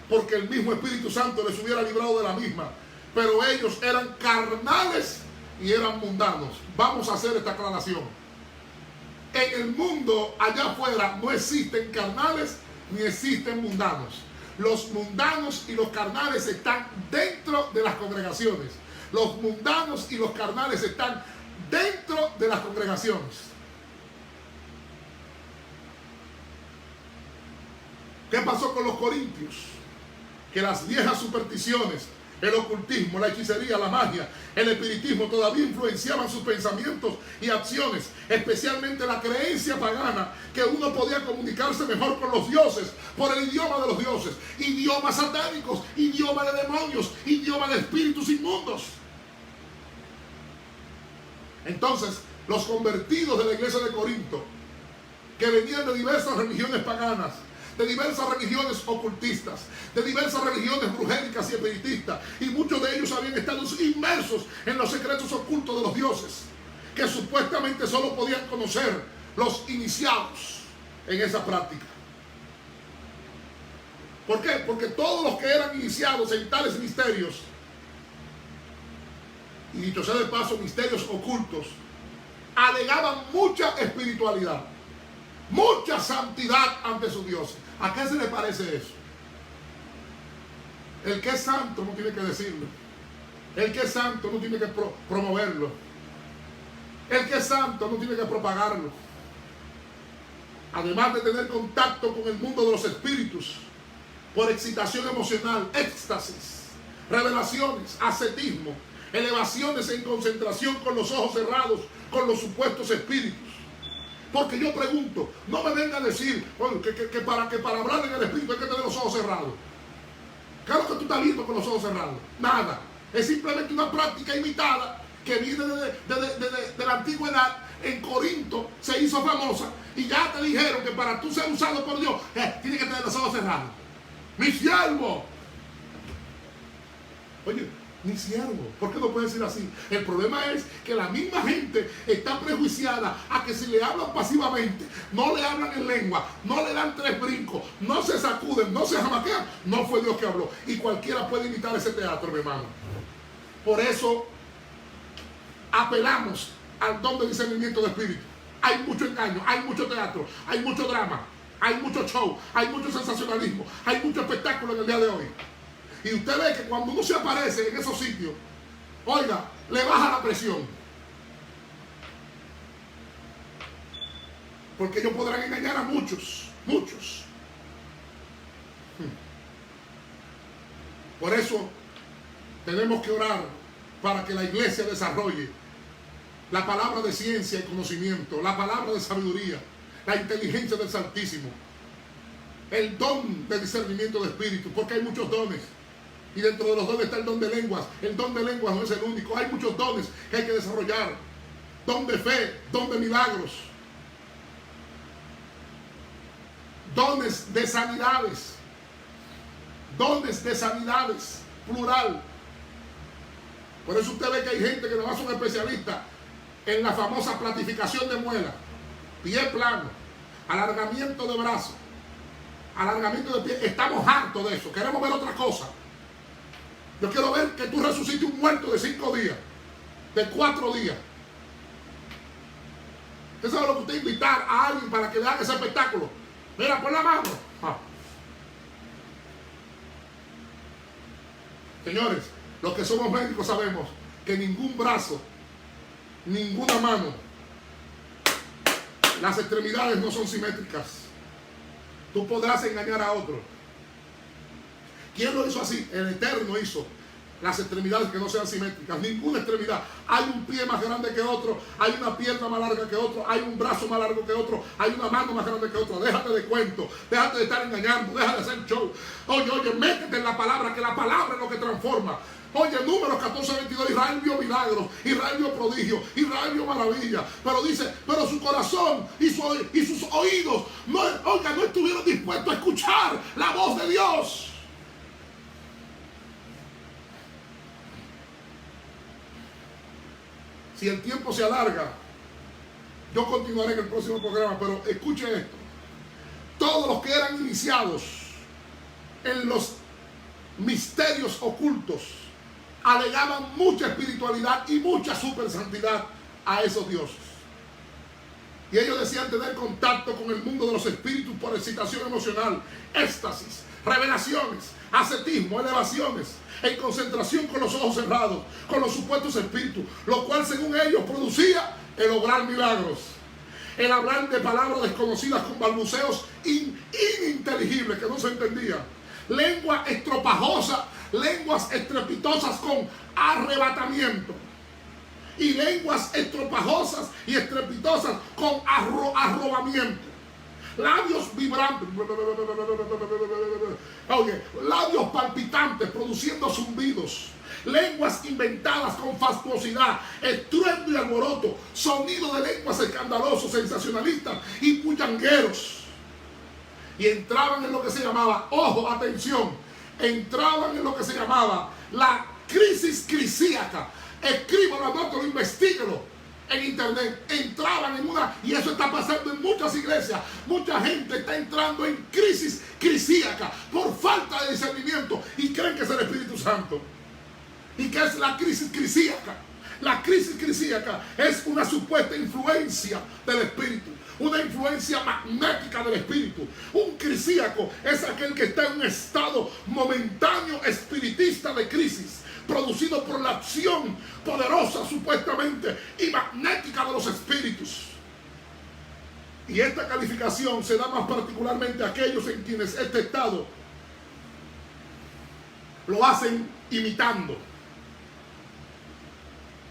porque el mismo Espíritu Santo les hubiera librado de la misma. Pero ellos eran carnales y eran mundanos. Vamos a hacer esta aclaración. En el mundo allá afuera no existen carnales ni existen mundanos. Los mundanos y los carnales están dentro de las congregaciones. Los mundanos y los carnales están dentro de las congregaciones. ¿Qué pasó con los corintios? Que las viejas supersticiones, el ocultismo, la hechicería, la magia, el espiritismo todavía influenciaban sus pensamientos y acciones, especialmente la creencia pagana que uno podía comunicarse mejor con los dioses por el idioma de los dioses, idiomas satánicos, idioma de demonios, idioma de espíritus inmundos. Entonces, los convertidos de la iglesia de Corinto, que venían de diversas religiones paganas, de diversas religiones ocultistas, de diversas religiones brujéricas y espiritistas, y muchos de ellos habían estado inmersos en los secretos ocultos de los dioses, que supuestamente solo podían conocer los iniciados en esa práctica. ¿Por qué? Porque todos los que eran iniciados en tales misterios, y dicho sea de paso, misterios ocultos, alegaban mucha espiritualidad, mucha santidad ante sus dioses. ¿A qué se le parece eso? El que es santo no tiene que decirlo. El que es santo no tiene que promoverlo. El que es santo no tiene que propagarlo. Además de tener contacto con el mundo de los espíritus, por excitación emocional, éxtasis, revelaciones, ascetismo, elevaciones en concentración con los ojos cerrados, con los supuestos espíritus. Porque yo pregunto, no me venga a decir bueno, que para hablar en el Espíritu hay que tener los ojos cerrados. ¿Qué es lo que tú estás viendo con los ojos cerrados? Nada. Es simplemente una práctica imitada que viene de la antigüedad. En Corinto se hizo famosa y ya te dijeron que para tú ser usado por Dios tienes que tener los ojos cerrados. ¡Mi siervo! Oye, mi siervo, ¿por qué no puede decir así? El problema es que la misma gente está prejuiciada a que si le hablan pasivamente, no le hablan en lengua, no le dan 3 brincos, no se sacuden, no se jamaquean, no fue Dios que habló. Y cualquiera puede imitar ese teatro, mi hermano. Por eso apelamos al don de discernimiento de espíritu. Hay mucho engaño, hay mucho teatro, hay mucho drama, hay mucho show, hay mucho sensacionalismo, hay mucho espectáculo en el día de hoy. Y usted ve que cuando uno se aparece en esos sitios, oiga, le baja la presión. Porque ellos podrán engañar a muchos. Por eso tenemos que orar para que la iglesia desarrolle la palabra de ciencia y conocimiento, la palabra de sabiduría, la inteligencia del Santísimo, el don de discernimiento de espíritu, porque hay muchos dones. Y dentro de los dones está el don de lenguas. El don de lenguas no es el único. Hay muchos dones que hay que desarrollar. Don de fe, don de milagros, dones de sanidades, plural. Por eso usted ve que hay gente que no va a ser un especialista en la famosa platificación de muela, pie plano, alargamiento de brazo, alargamiento de pie. Estamos hartos de eso. Queremos ver otra cosa. Yo quiero ver que tú resucites un muerto de 5 días, de 4 días. ¿Usted sabe lo que usted invitar a alguien para que le haga ese espectáculo? Mira, pon la mano. Señores, los que somos médicos sabemos que ningún brazo, ninguna mano, las extremidades no son simétricas. Tú podrás engañar a otro. ¿Quién lo hizo así? El Eterno hizo las extremidades que no sean simétricas. Ninguna extremidad. Hay un pie más grande que otro, hay una pierna más larga que otro, hay un brazo más largo que otro, hay una mano más grande que otro. Déjate de cuento, déjate de estar engañando, déjate de hacer show. Oye, métete en la palabra, que la palabra es lo que transforma. Oye, Números 14:22, Israel vio milagros, Israel vio prodigios, Israel vio maravillas. Pero dice, pero su corazón y sus oídos no estuvieron dispuestos a escuchar la voz de Dios. Si el tiempo se alarga, yo continuaré en el próximo programa, pero escuche esto. Todos los que eran iniciados en los misterios ocultos alegaban mucha espiritualidad y mucha super santidad a esos dioses. Y ellos decían tener contacto con el mundo de los espíritus por excitación emocional, éxtasis, revelaciones, ascetismo, elevaciones, en concentración con los ojos cerrados, con los supuestos espíritus, lo cual según ellos producía el obrar milagros, el hablar de palabras desconocidas con balbuceos ininteligibles que no se entendían, lengua estropajosa, lenguas estrepitosas con arrebatamiento, y lenguas estropajosas y estrepitosas con arrobamiento. Labios vibrantes, oye, labios palpitantes produciendo zumbidos, lenguas inventadas con fastuosidad, estruendo y alboroto, sonido de lenguas escandalosos, sensacionalistas y pullangueros. Y entraban en lo que se llamaba, ojo, atención, entraban en lo que se llamaba la crisis crisíaca. Escríbalo, anótalo, investíguelo en internet. Entraban en una, y eso está pasando en muchas iglesias. Mucha gente está entrando en crisis crisíaca por falta de discernimiento y creen que es el Espíritu Santo. ¿Y qué es la crisis crisíaca? La crisis crisíaca es una supuesta influencia del Espíritu, una influencia magnética del Espíritu. Un crisíaco es aquel que está en un estado momentáneo espiritista de crisis, producido por la acción poderosa supuestamente y magnética de los espíritus. Y esta calificación se da más particularmente a aquellos en quienes este estado lo hacen imitando,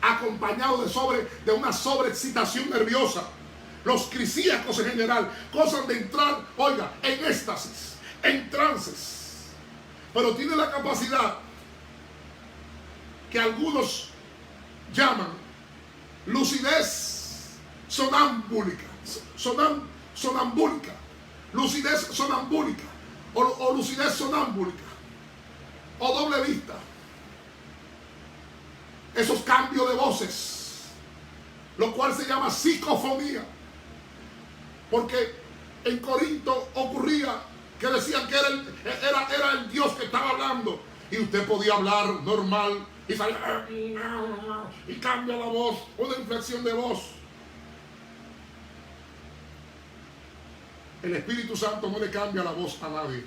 acompañado de una sobreexcitación nerviosa, los crisíacos en general, gozan de entrar, oiga, en éxtasis, en trances. Pero tiene la capacidad que algunos llaman lucidez sonambúlica, lucidez sonambúlica, o lucidez sonámbulica, o doble vista. Esos cambios de voces, lo cual se llama psicofonía, porque en Corinto ocurría que decían que era el Dios que estaba hablando, y usted podía hablar normal y salía y cambia la voz, una inflexión de voz. El Espíritu Santo no le cambia la voz a nadie.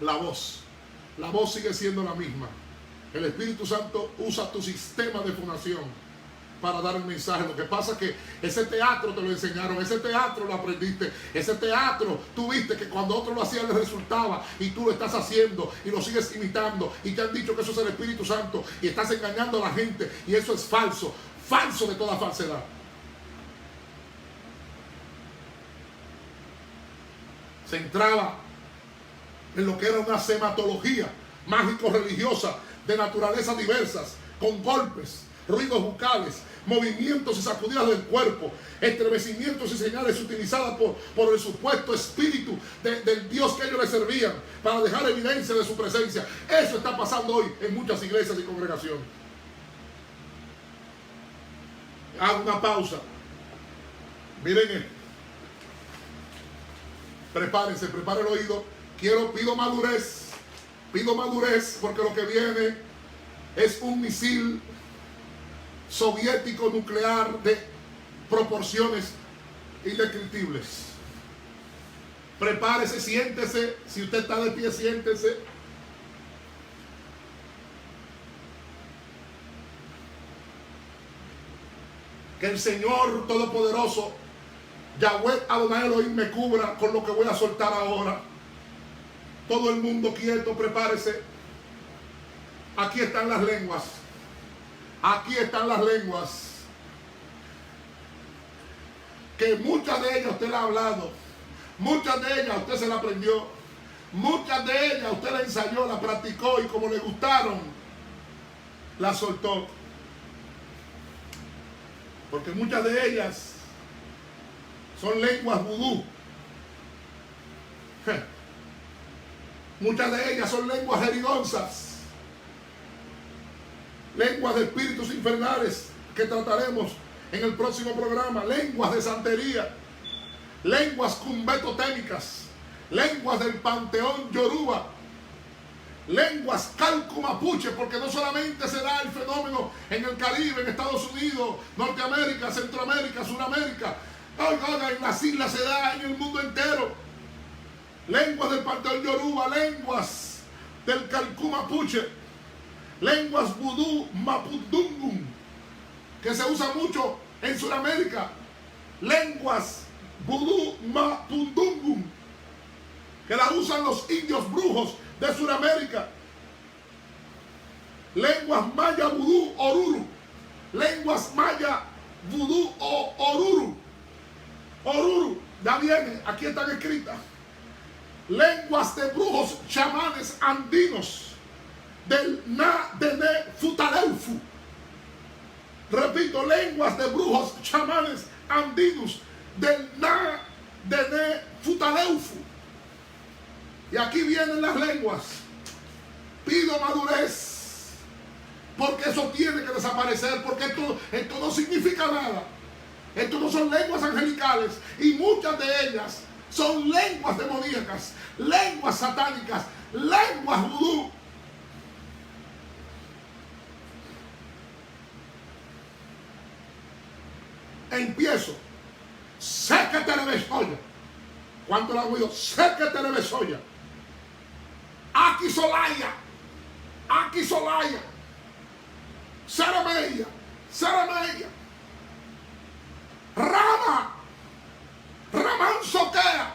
La voz sigue siendo la misma. El Espíritu Santo usa tu sistema de fonación para dar el mensaje. Lo que pasa es que ese teatro te lo enseñaron, ese teatro lo aprendiste, ese teatro tú viste que cuando otro lo hacía le resultaba, y tú lo estás haciendo y lo sigues imitando, y te han dicho que eso es el Espíritu Santo y estás engañando a la gente, y eso es falso, falso de toda falsedad. Se entraba en lo que era una sematología mágico-religiosa de naturalezas diversas, con golpes, ruidos bucales, movimientos y sacudidas del cuerpo, estremecimientos y señales utilizadas por el supuesto espíritu del Dios que ellos le servían para dejar evidencia de su presencia. Eso está pasando hoy en muchas iglesias y congregaciones. Hago una pausa. Miren esto. Prepárense, preparen el oído. Pido madurez, porque lo que viene es un misil soviético nuclear de proporciones indescriptibles. Prepárese, siéntese. Si usted está de pie, siéntese. Que el Señor Todopoderoso, Yahweh Adonai Elohim, me cubra con lo que voy a soltar ahora. Todo el mundo quieto, prepárese. Aquí están las lenguas. Aquí están las lenguas. Que muchas de ellas usted la ha hablado. Muchas de ellas usted se la aprendió. Muchas de ellas usted la ensayó, la practicó, y como le gustaron, la soltó. Porque muchas de ellas son lenguas vudú. Muchas de ellas son lenguas jerigonzas, lenguas de espíritus infernales, que trataremos en el próximo programa, lenguas de santería, lenguas cumbetotémicas, lenguas del panteón yoruba, lenguas calco-mapuche, porque no solamente se da el fenómeno en el Caribe, en Estados Unidos, Norteamérica, Centroamérica, Sudamérica. Oiga, en las islas se da, en el mundo entero. Lenguas del panteón yoruba, lenguas del calco-mapuche, lenguas vudú mapudungun, que se usa mucho en Sudamérica, lenguas vudú mapudungun, que la usan los indios brujos de Sudamérica, lenguas maya vudú oruru, lenguas maya vudú oruru, ya viene, aquí están escritas. Lenguas de brujos chamanes andinos del Na-Dene Futaleufu. Repito, lenguas de brujos chamanes andinos del Na-Dene Futaleufu. Y aquí vienen las lenguas. Pido madurez, porque eso tiene que desaparecer, porque esto no significa nada. Esto no son lenguas angelicales, y muchas de ellas son lenguas demoníacas, lenguas satánicas, lenguas vudú. Empiezo. Sé que te le besoya. ¿Cuánto lo han oído? Sé que te le besoya. Aquí solaya. Aquí solaya. Sarameya. Sarameya. Rama. Ramanzotea,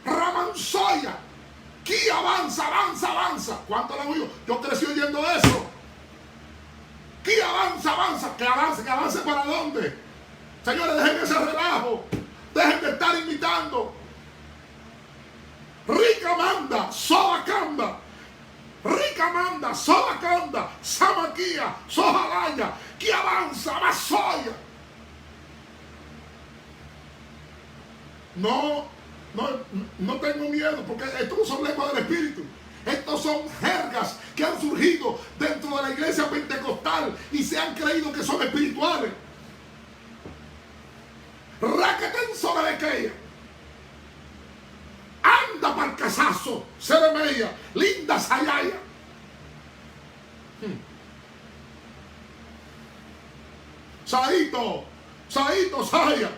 Ramanzoya, que avanza, avanza, avanza. ¿Cuánto lo han oído? Yo crecí oyendo eso. Que avanza, avanza, que avance ¿para dónde? Señores, dejen ese relajo. Dejen de estar imitando. Rica manda, sola canda. Rica manda, sola canda. Samaquía, sojalaya. Que avanza, más soya. No tengo miedo, porque estos no son lenguas del Espíritu. Estos son jergas que han surgido dentro de la iglesia pentecostal y se han creído que son espirituales. Raqueten sobre de aquella. Anda para el casazo, Seremeya, linda Sayaya. Saito, Saya.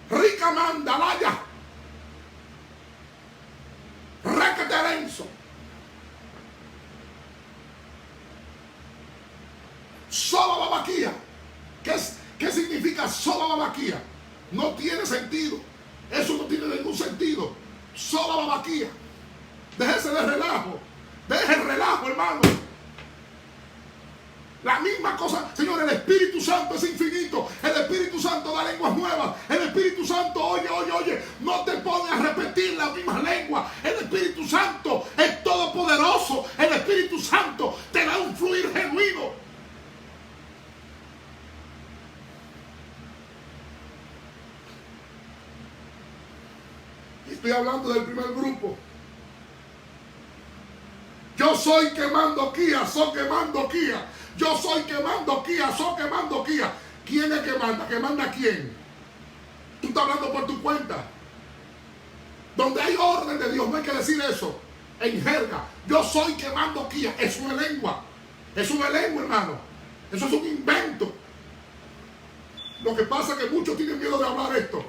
Rica manda, vaya. Requeterenzo. Sola babaquía. ¿Qué significa sola babaquía? No tiene sentido. Eso no tiene ningún sentido. Sola babaquía. Déjese de relajo. Deje el relajo, hermano. La misma cosa, Señor, el Espíritu Santo es infinito. El Espíritu Santo da lenguas nuevas. El Espíritu Santo, oye, no te pones a repetir las mismas lenguas. El Espíritu Santo es todopoderoso. El Espíritu Santo te da un fluir genuino. Y estoy hablando del primer grupo. Yo soy quemando Kia, so quemando Kia. Yo soy quemando Kia, so quemando Kia. ¿Quién es que manda? ¿Que manda quién? Tú estás hablando por tu cuenta. Donde hay orden de Dios, no hay que decir eso. En jerga, yo soy quemando Kia. Es una lengua. Es una lengua, hermano. Eso es un invento. Lo que pasa es que muchos tienen miedo de hablar esto.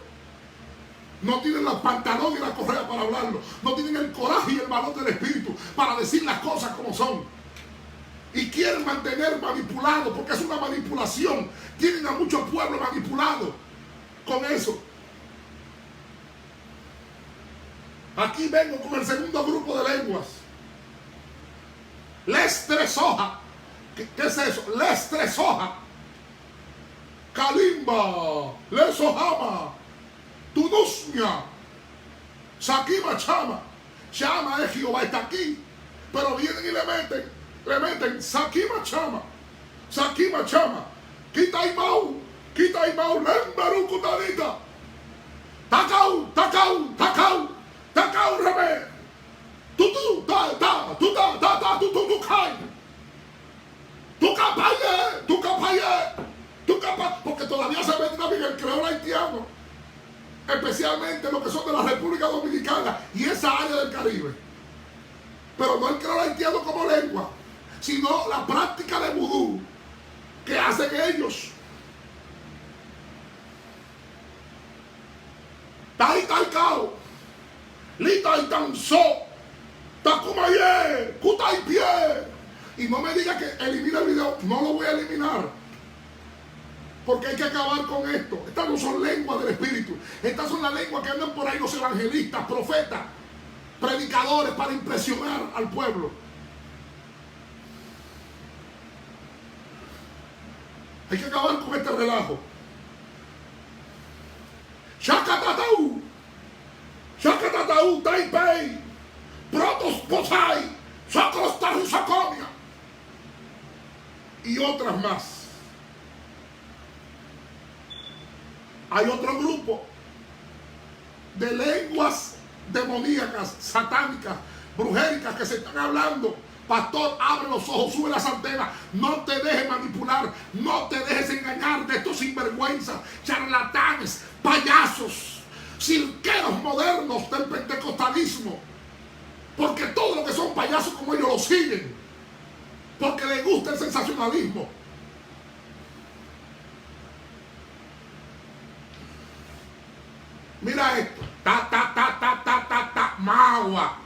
No tienen los pantalones y la correa para hablarlo. No tienen el coraje y el valor del Espíritu para decir las cosas como son. Y quieren mantener manipulado, porque es una manipulación. Tienen a muchos pueblos manipulados con eso. Aquí vengo con el segundo grupo de lenguas. Lestresoja. ¿Qué es eso? Lestresoja. Kalimba. Lesojama. Tunusña. Sakima Chama. Chama es Jehová, está aquí. Pero vienen y le meten Sakima Chama. Sakima Chama. Kitaimau. Lembaru Kutanita. Takau, rebe. Tu kai. Tu capaye. Porque todavía se ve también el creol haitiano. Especialmente los que son de la República Dominicana y esa área del Caribe. Pero no el creol haitiano como lengua, sino la práctica de vudú que hacen ellos. Taikao, Litaitanso, Takumaye, Kutaipie. Y no me diga que elimina el video, no lo voy a eliminar. Porque hay que acabar con esto. Estas no son lenguas del Espíritu. Estas son las lenguas que andan por ahí los evangelistas, profetas, predicadores para impresionar al pueblo. Hay que acabar con este relajo. Shakatatau, Taipei, Protos Posai, Socros Tarusaconia y otras más. Hay otro grupo de lenguas demoníacas, satánicas, brujéricas que se están hablando. Pastor, abre los ojos, sube las antenas. No te dejes manipular, no te dejes engañar de estos sinvergüenzas, charlatanes, payasos, cirqueros modernos del pentecostalismo. Porque todo lo que son payasos como ellos lo siguen. Porque les gusta el sensacionalismo. Mira esto. Magua.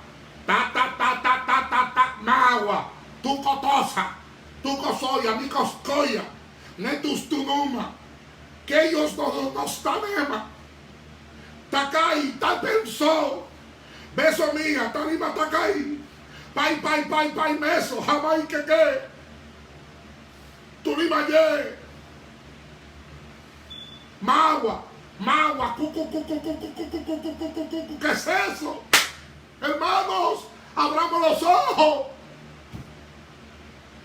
Magua. Tu cotosa. Tu cosoya. Mi coscoya. Netus tunuma. Que ellos nos tanema. Takai. Ta pensó. Beso mía. Tarima takai. Pai meso. Jamai que. Turimayé, Magua, ¿qué es eso? Hermanos, abramos los ojos.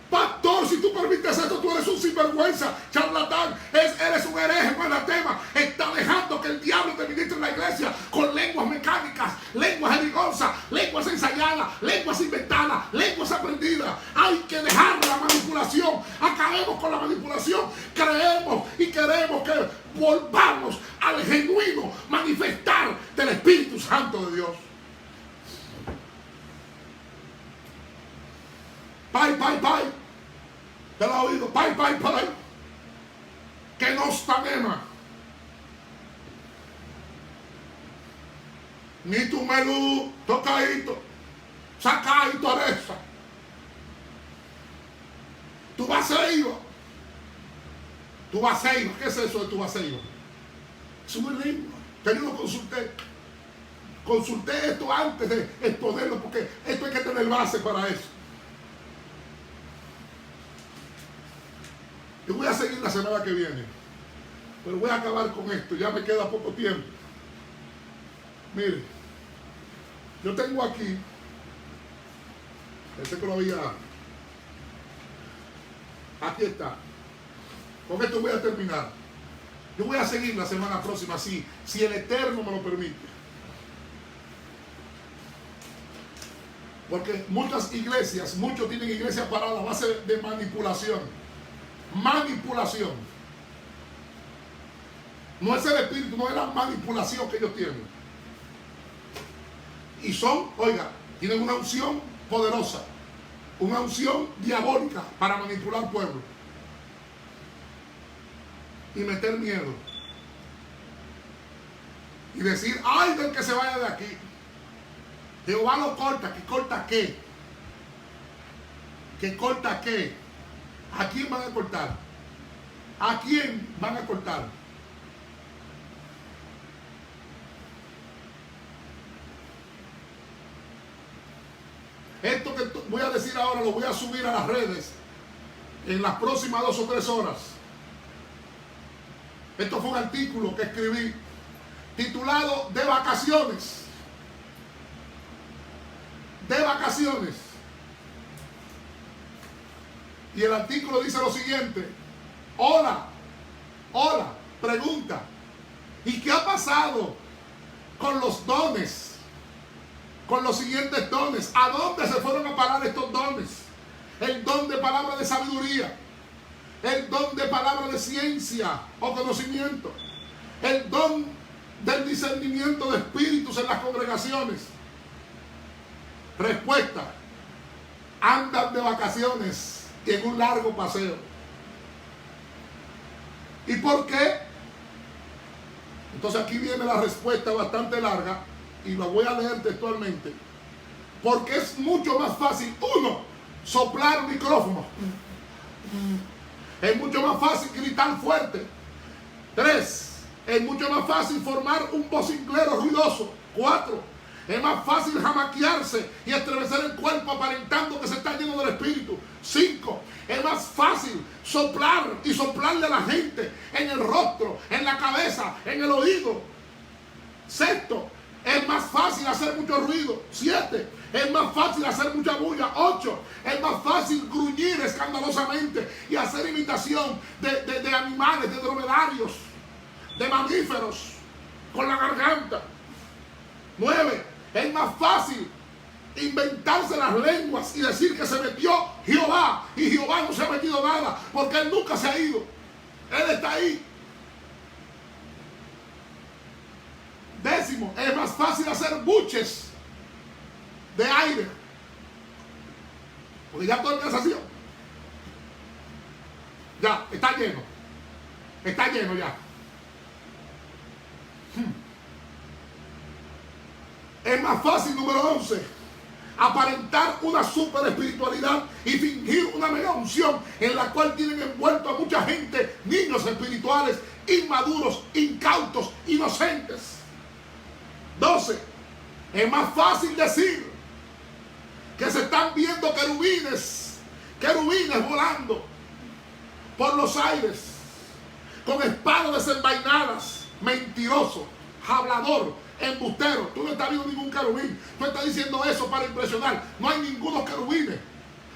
Pastor, si tú permites esto, tú eres un sinvergüenza, charlatán, eres un hereje, un anatema. Está dejando que el diablo te ministre en la iglesia con lenguas mecánicas, lenguas jerigonzas, lenguas ensayadas, lenguas inventadas, lenguas aprendidas. Hay que dejar la manipulación. Acabemos con la manipulación. Creemos y queremos que volvamos al genuino manifestar del Espíritu Santo de Dios. Pai. ¿Te lo has oído? Pai. Que no está nema. Ni tu melú, tocadito, sacadito areza. Tu vacío. ¿Qué es eso de tu vacío? Es una lengua. Yo lo consulté. Consulté esto antes de exponerlo porque esto hay que tener base para eso. Yo voy a seguir la semana que viene, pero voy a acabar con esto, ya me queda poco tiempo. Mire, yo tengo aquí, pensé que lo había, aquí está, con esto voy a terminar. Yo voy a seguir la semana próxima, si el Eterno me lo permite. Porque muchas iglesias, muchos tienen iglesias paradas a base de manipulación. Manipulación. No es el espíritu, no es la manipulación que ellos tienen. Y son, oiga, tienen una unción poderosa, una unción diabólica para manipular pueblo y meter miedo y decir, ay del que se vaya de aquí. Jehová lo corta. ¿Que corta qué? ¿Que corta qué? ¿A quién van a cortar? ¿A quién van a cortar? Esto que voy a decir ahora lo voy a subir a las redes en las próximas 2 o 3 horas. Esto fue un artículo que escribí titulado De vacaciones. De vacaciones. Y el artículo dice lo siguiente: hola, pregunta, ¿y qué ha pasado con los dones? Con los siguientes dones. ¿A dónde se fueron a parar estos dones? El don de palabra de sabiduría, el don de palabra de ciencia o conocimiento, el don del discernimiento de espíritus en las congregaciones. Respuesta: andan de vacaciones y en un largo paseo. ¿Y por qué? Entonces aquí viene la respuesta bastante larga y la voy a leer textualmente. Porque es mucho más fácil, 1, soplar un micrófono. Es mucho más fácil gritar fuerte. 3, es mucho más fácil formar un vocinglero ruidoso. 4, es más fácil jamaquearse y estremecer el cuerpo aparentando que se está lleno del Espíritu. 5, es más fácil soplar y soplarle a la gente en el rostro, en la cabeza, en el oído. 6, es más fácil hacer mucho ruido. 7, es más fácil hacer mucha bulla. 8, es más fácil gruñir escandalosamente y hacer imitación de animales, de dromedarios, de mamíferos con la garganta. 9, es más fácil inventarse las lenguas y decir que se metió Jehová, y Jehová no se ha metido nada porque Él nunca se ha ido. Él está ahí. 10, es más fácil hacer buches de aire porque ya toda organización ya está lleno ya. Es más fácil, número 11, aparentar una super espiritualidad y fingir una mega unción en la cual tienen envuelto a mucha gente, niños espirituales, inmaduros, incautos, inocentes. 12, es más fácil decir que se están viendo querubines volando por los aires, con espadas desenvainadas, mentiroso, hablador, embustero. Tú no estás viendo ningún querubín. Tú estás diciendo eso para impresionar. No hay ningunos querubines.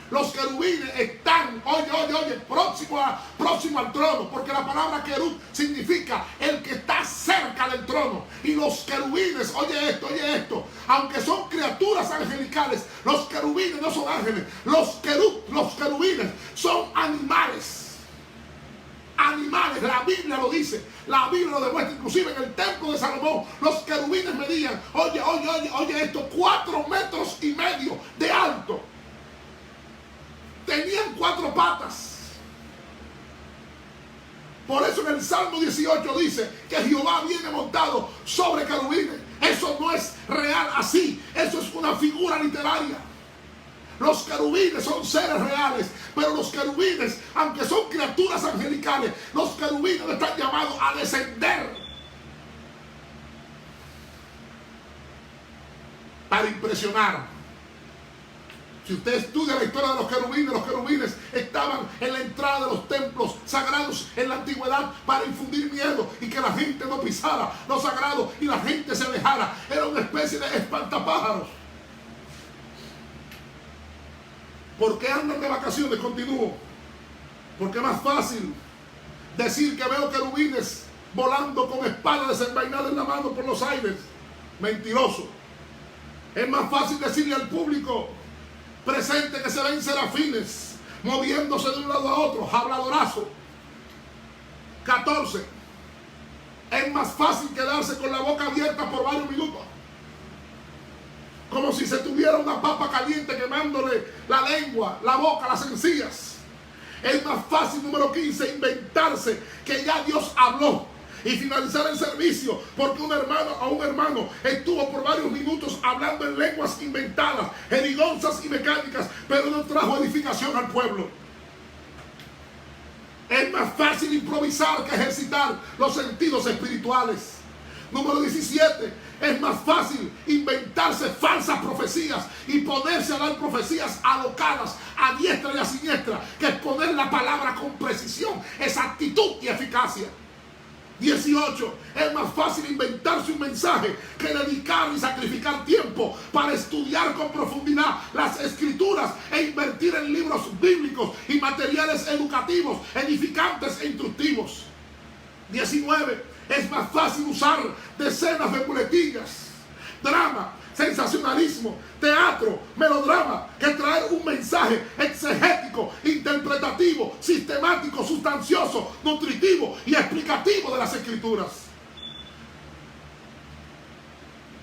Los querubines están, oye, próximo al trono, porque la palabra querub significa el que está cerca del trono. Y los querubines, oye esto, aunque son criaturas angelicales, los querubines no son ángeles. Los querubines son animales. Animales, la Biblia lo dice, la Biblia lo demuestra. Inclusive en el templo de Salomón, los querubines medían, oye esto, 4,5 metros de alto. Tenían 4 patas. Por eso en el Salmo 18 dice que Jehová viene montado sobre querubines. Eso no es real así, eso es una figura literaria. Los querubines son seres reales, pero los querubines, aunque son criaturas angelicales, los querubines están llamados a descender para impresionar. Si usted estudia la historia de los querubines estaban en la entrada de los templos sagrados en la antigüedad para infundir miedo y que la gente no pisara lo sagrado y la gente se alejara. Era una especie de espantapájaros. ¿Por qué andan de vacaciones? Continúo. Porque es más fácil decir que veo querubines volando con espadas desenvainadas en la mano por los aires. Mentiroso. Es más fácil decirle al público presente que se ven serafines moviéndose de un lado a otro. Habladorazo. 14. Es más fácil quedarse con la boca abierta por varios minutos, como si se tuviera una papa caliente quemándole la lengua, la boca, las encías. Es más fácil, número 15, inventarse que ya Dios habló y finalizar el servicio porque un hermano estuvo por varios minutos hablando en lenguas inventadas, jerigonzas y mecánicas, pero no trajo edificación al pueblo. Es más fácil improvisar que ejercitar los sentidos espirituales. Número 17, es más fácil inventarse falsas profecías y ponerse a dar profecías alocadas a diestra y a siniestra que exponer la palabra con precisión, exactitud y eficacia. 18, es más fácil inventarse un mensaje que dedicar y sacrificar tiempo para estudiar con profundidad las escrituras e invertir en libros bíblicos y materiales educativos, edificantes e instructivos. 19, es más fácil usar decenas de muletillas, drama, sensacionalismo, teatro, melodrama, que traer un mensaje exegético, interpretativo, sistemático, sustancioso, nutritivo y explicativo de las escrituras.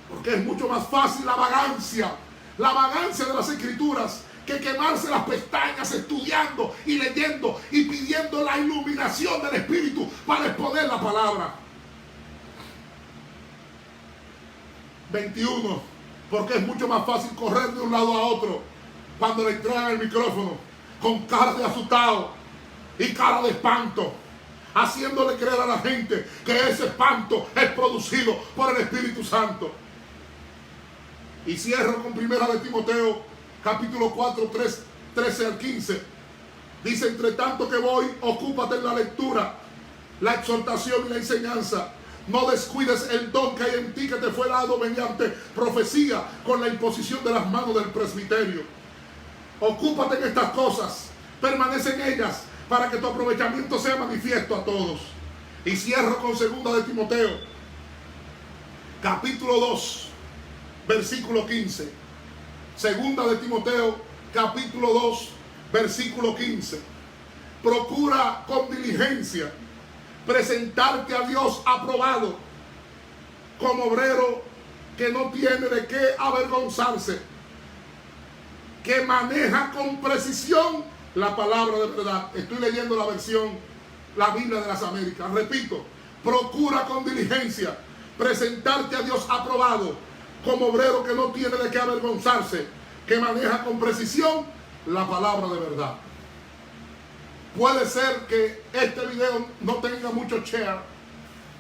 Porque es mucho más fácil la vagancia de las escrituras que quemarse las pestañas estudiando y leyendo y pidiendo la iluminación del Espíritu para exponer la palabra. 21, porque es mucho más fácil correr de un lado a otro cuando le entregan el micrófono con cara de asustado y cara de espanto, haciéndole creer a la gente que ese espanto es producido por el Espíritu Santo. Y cierro con 1 de Timoteo, capítulo 4, 13 al 15. Dice: entre tanto que voy, ocúpate en la lectura, la exhortación y la enseñanza. No descuides el don que hay en ti, que te fue dado mediante profecía con la imposición de las manos del presbiterio. Ocúpate en estas cosas, permanece en ellas, para que tu aprovechamiento sea manifiesto a todos. Y cierro con 2 de Timoteo, capítulo 2, versículo 15. 2 de Timoteo, capítulo 2, versículo 15. Procura con diligencia presentarte a Dios aprobado, como obrero que no tiene de qué avergonzarse, que maneja con precisión la palabra de verdad. Estoy leyendo la versión, la Biblia de las Américas. Repito: procura con diligencia presentarte a Dios aprobado, como obrero que no tiene de qué avergonzarse, que maneja con precisión la palabra de verdad. Puede ser que este video no tenga mucho share,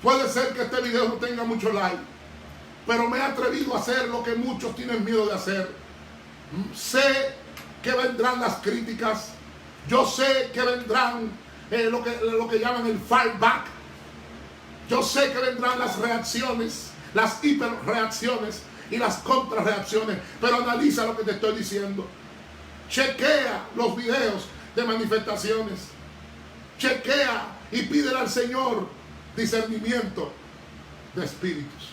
puede ser que este video no tenga mucho like, pero me he atrevido a hacer lo que muchos tienen miedo de hacer. Sé que vendrán las críticas, yo sé que vendrán lo que llaman el fallback. Yo sé que vendrán las reacciones, las hiperreacciones y las contrarreacciones, pero analiza lo que te estoy diciendo. Chequea los videos de manifestaciones. Chequea y pídele al Señor discernimiento de espíritus.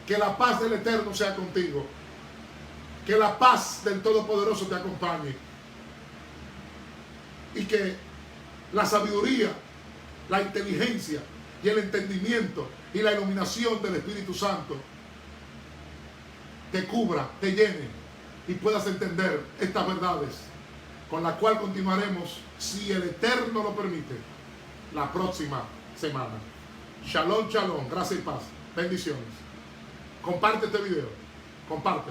Que la paz del Eterno sea contigo. Que la paz del Todopoderoso te acompañe. Y que la sabiduría, la inteligencia y el entendimiento y la iluminación del Espíritu Santo te cubra, te llene y puedas entender estas verdades, con las cuales continuaremos, si el Eterno lo permite, la próxima semana. Shalom, shalom, gracia y paz, bendiciones. Comparte este video, comparte.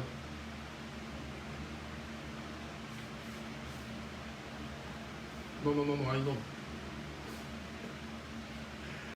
No, ahí no.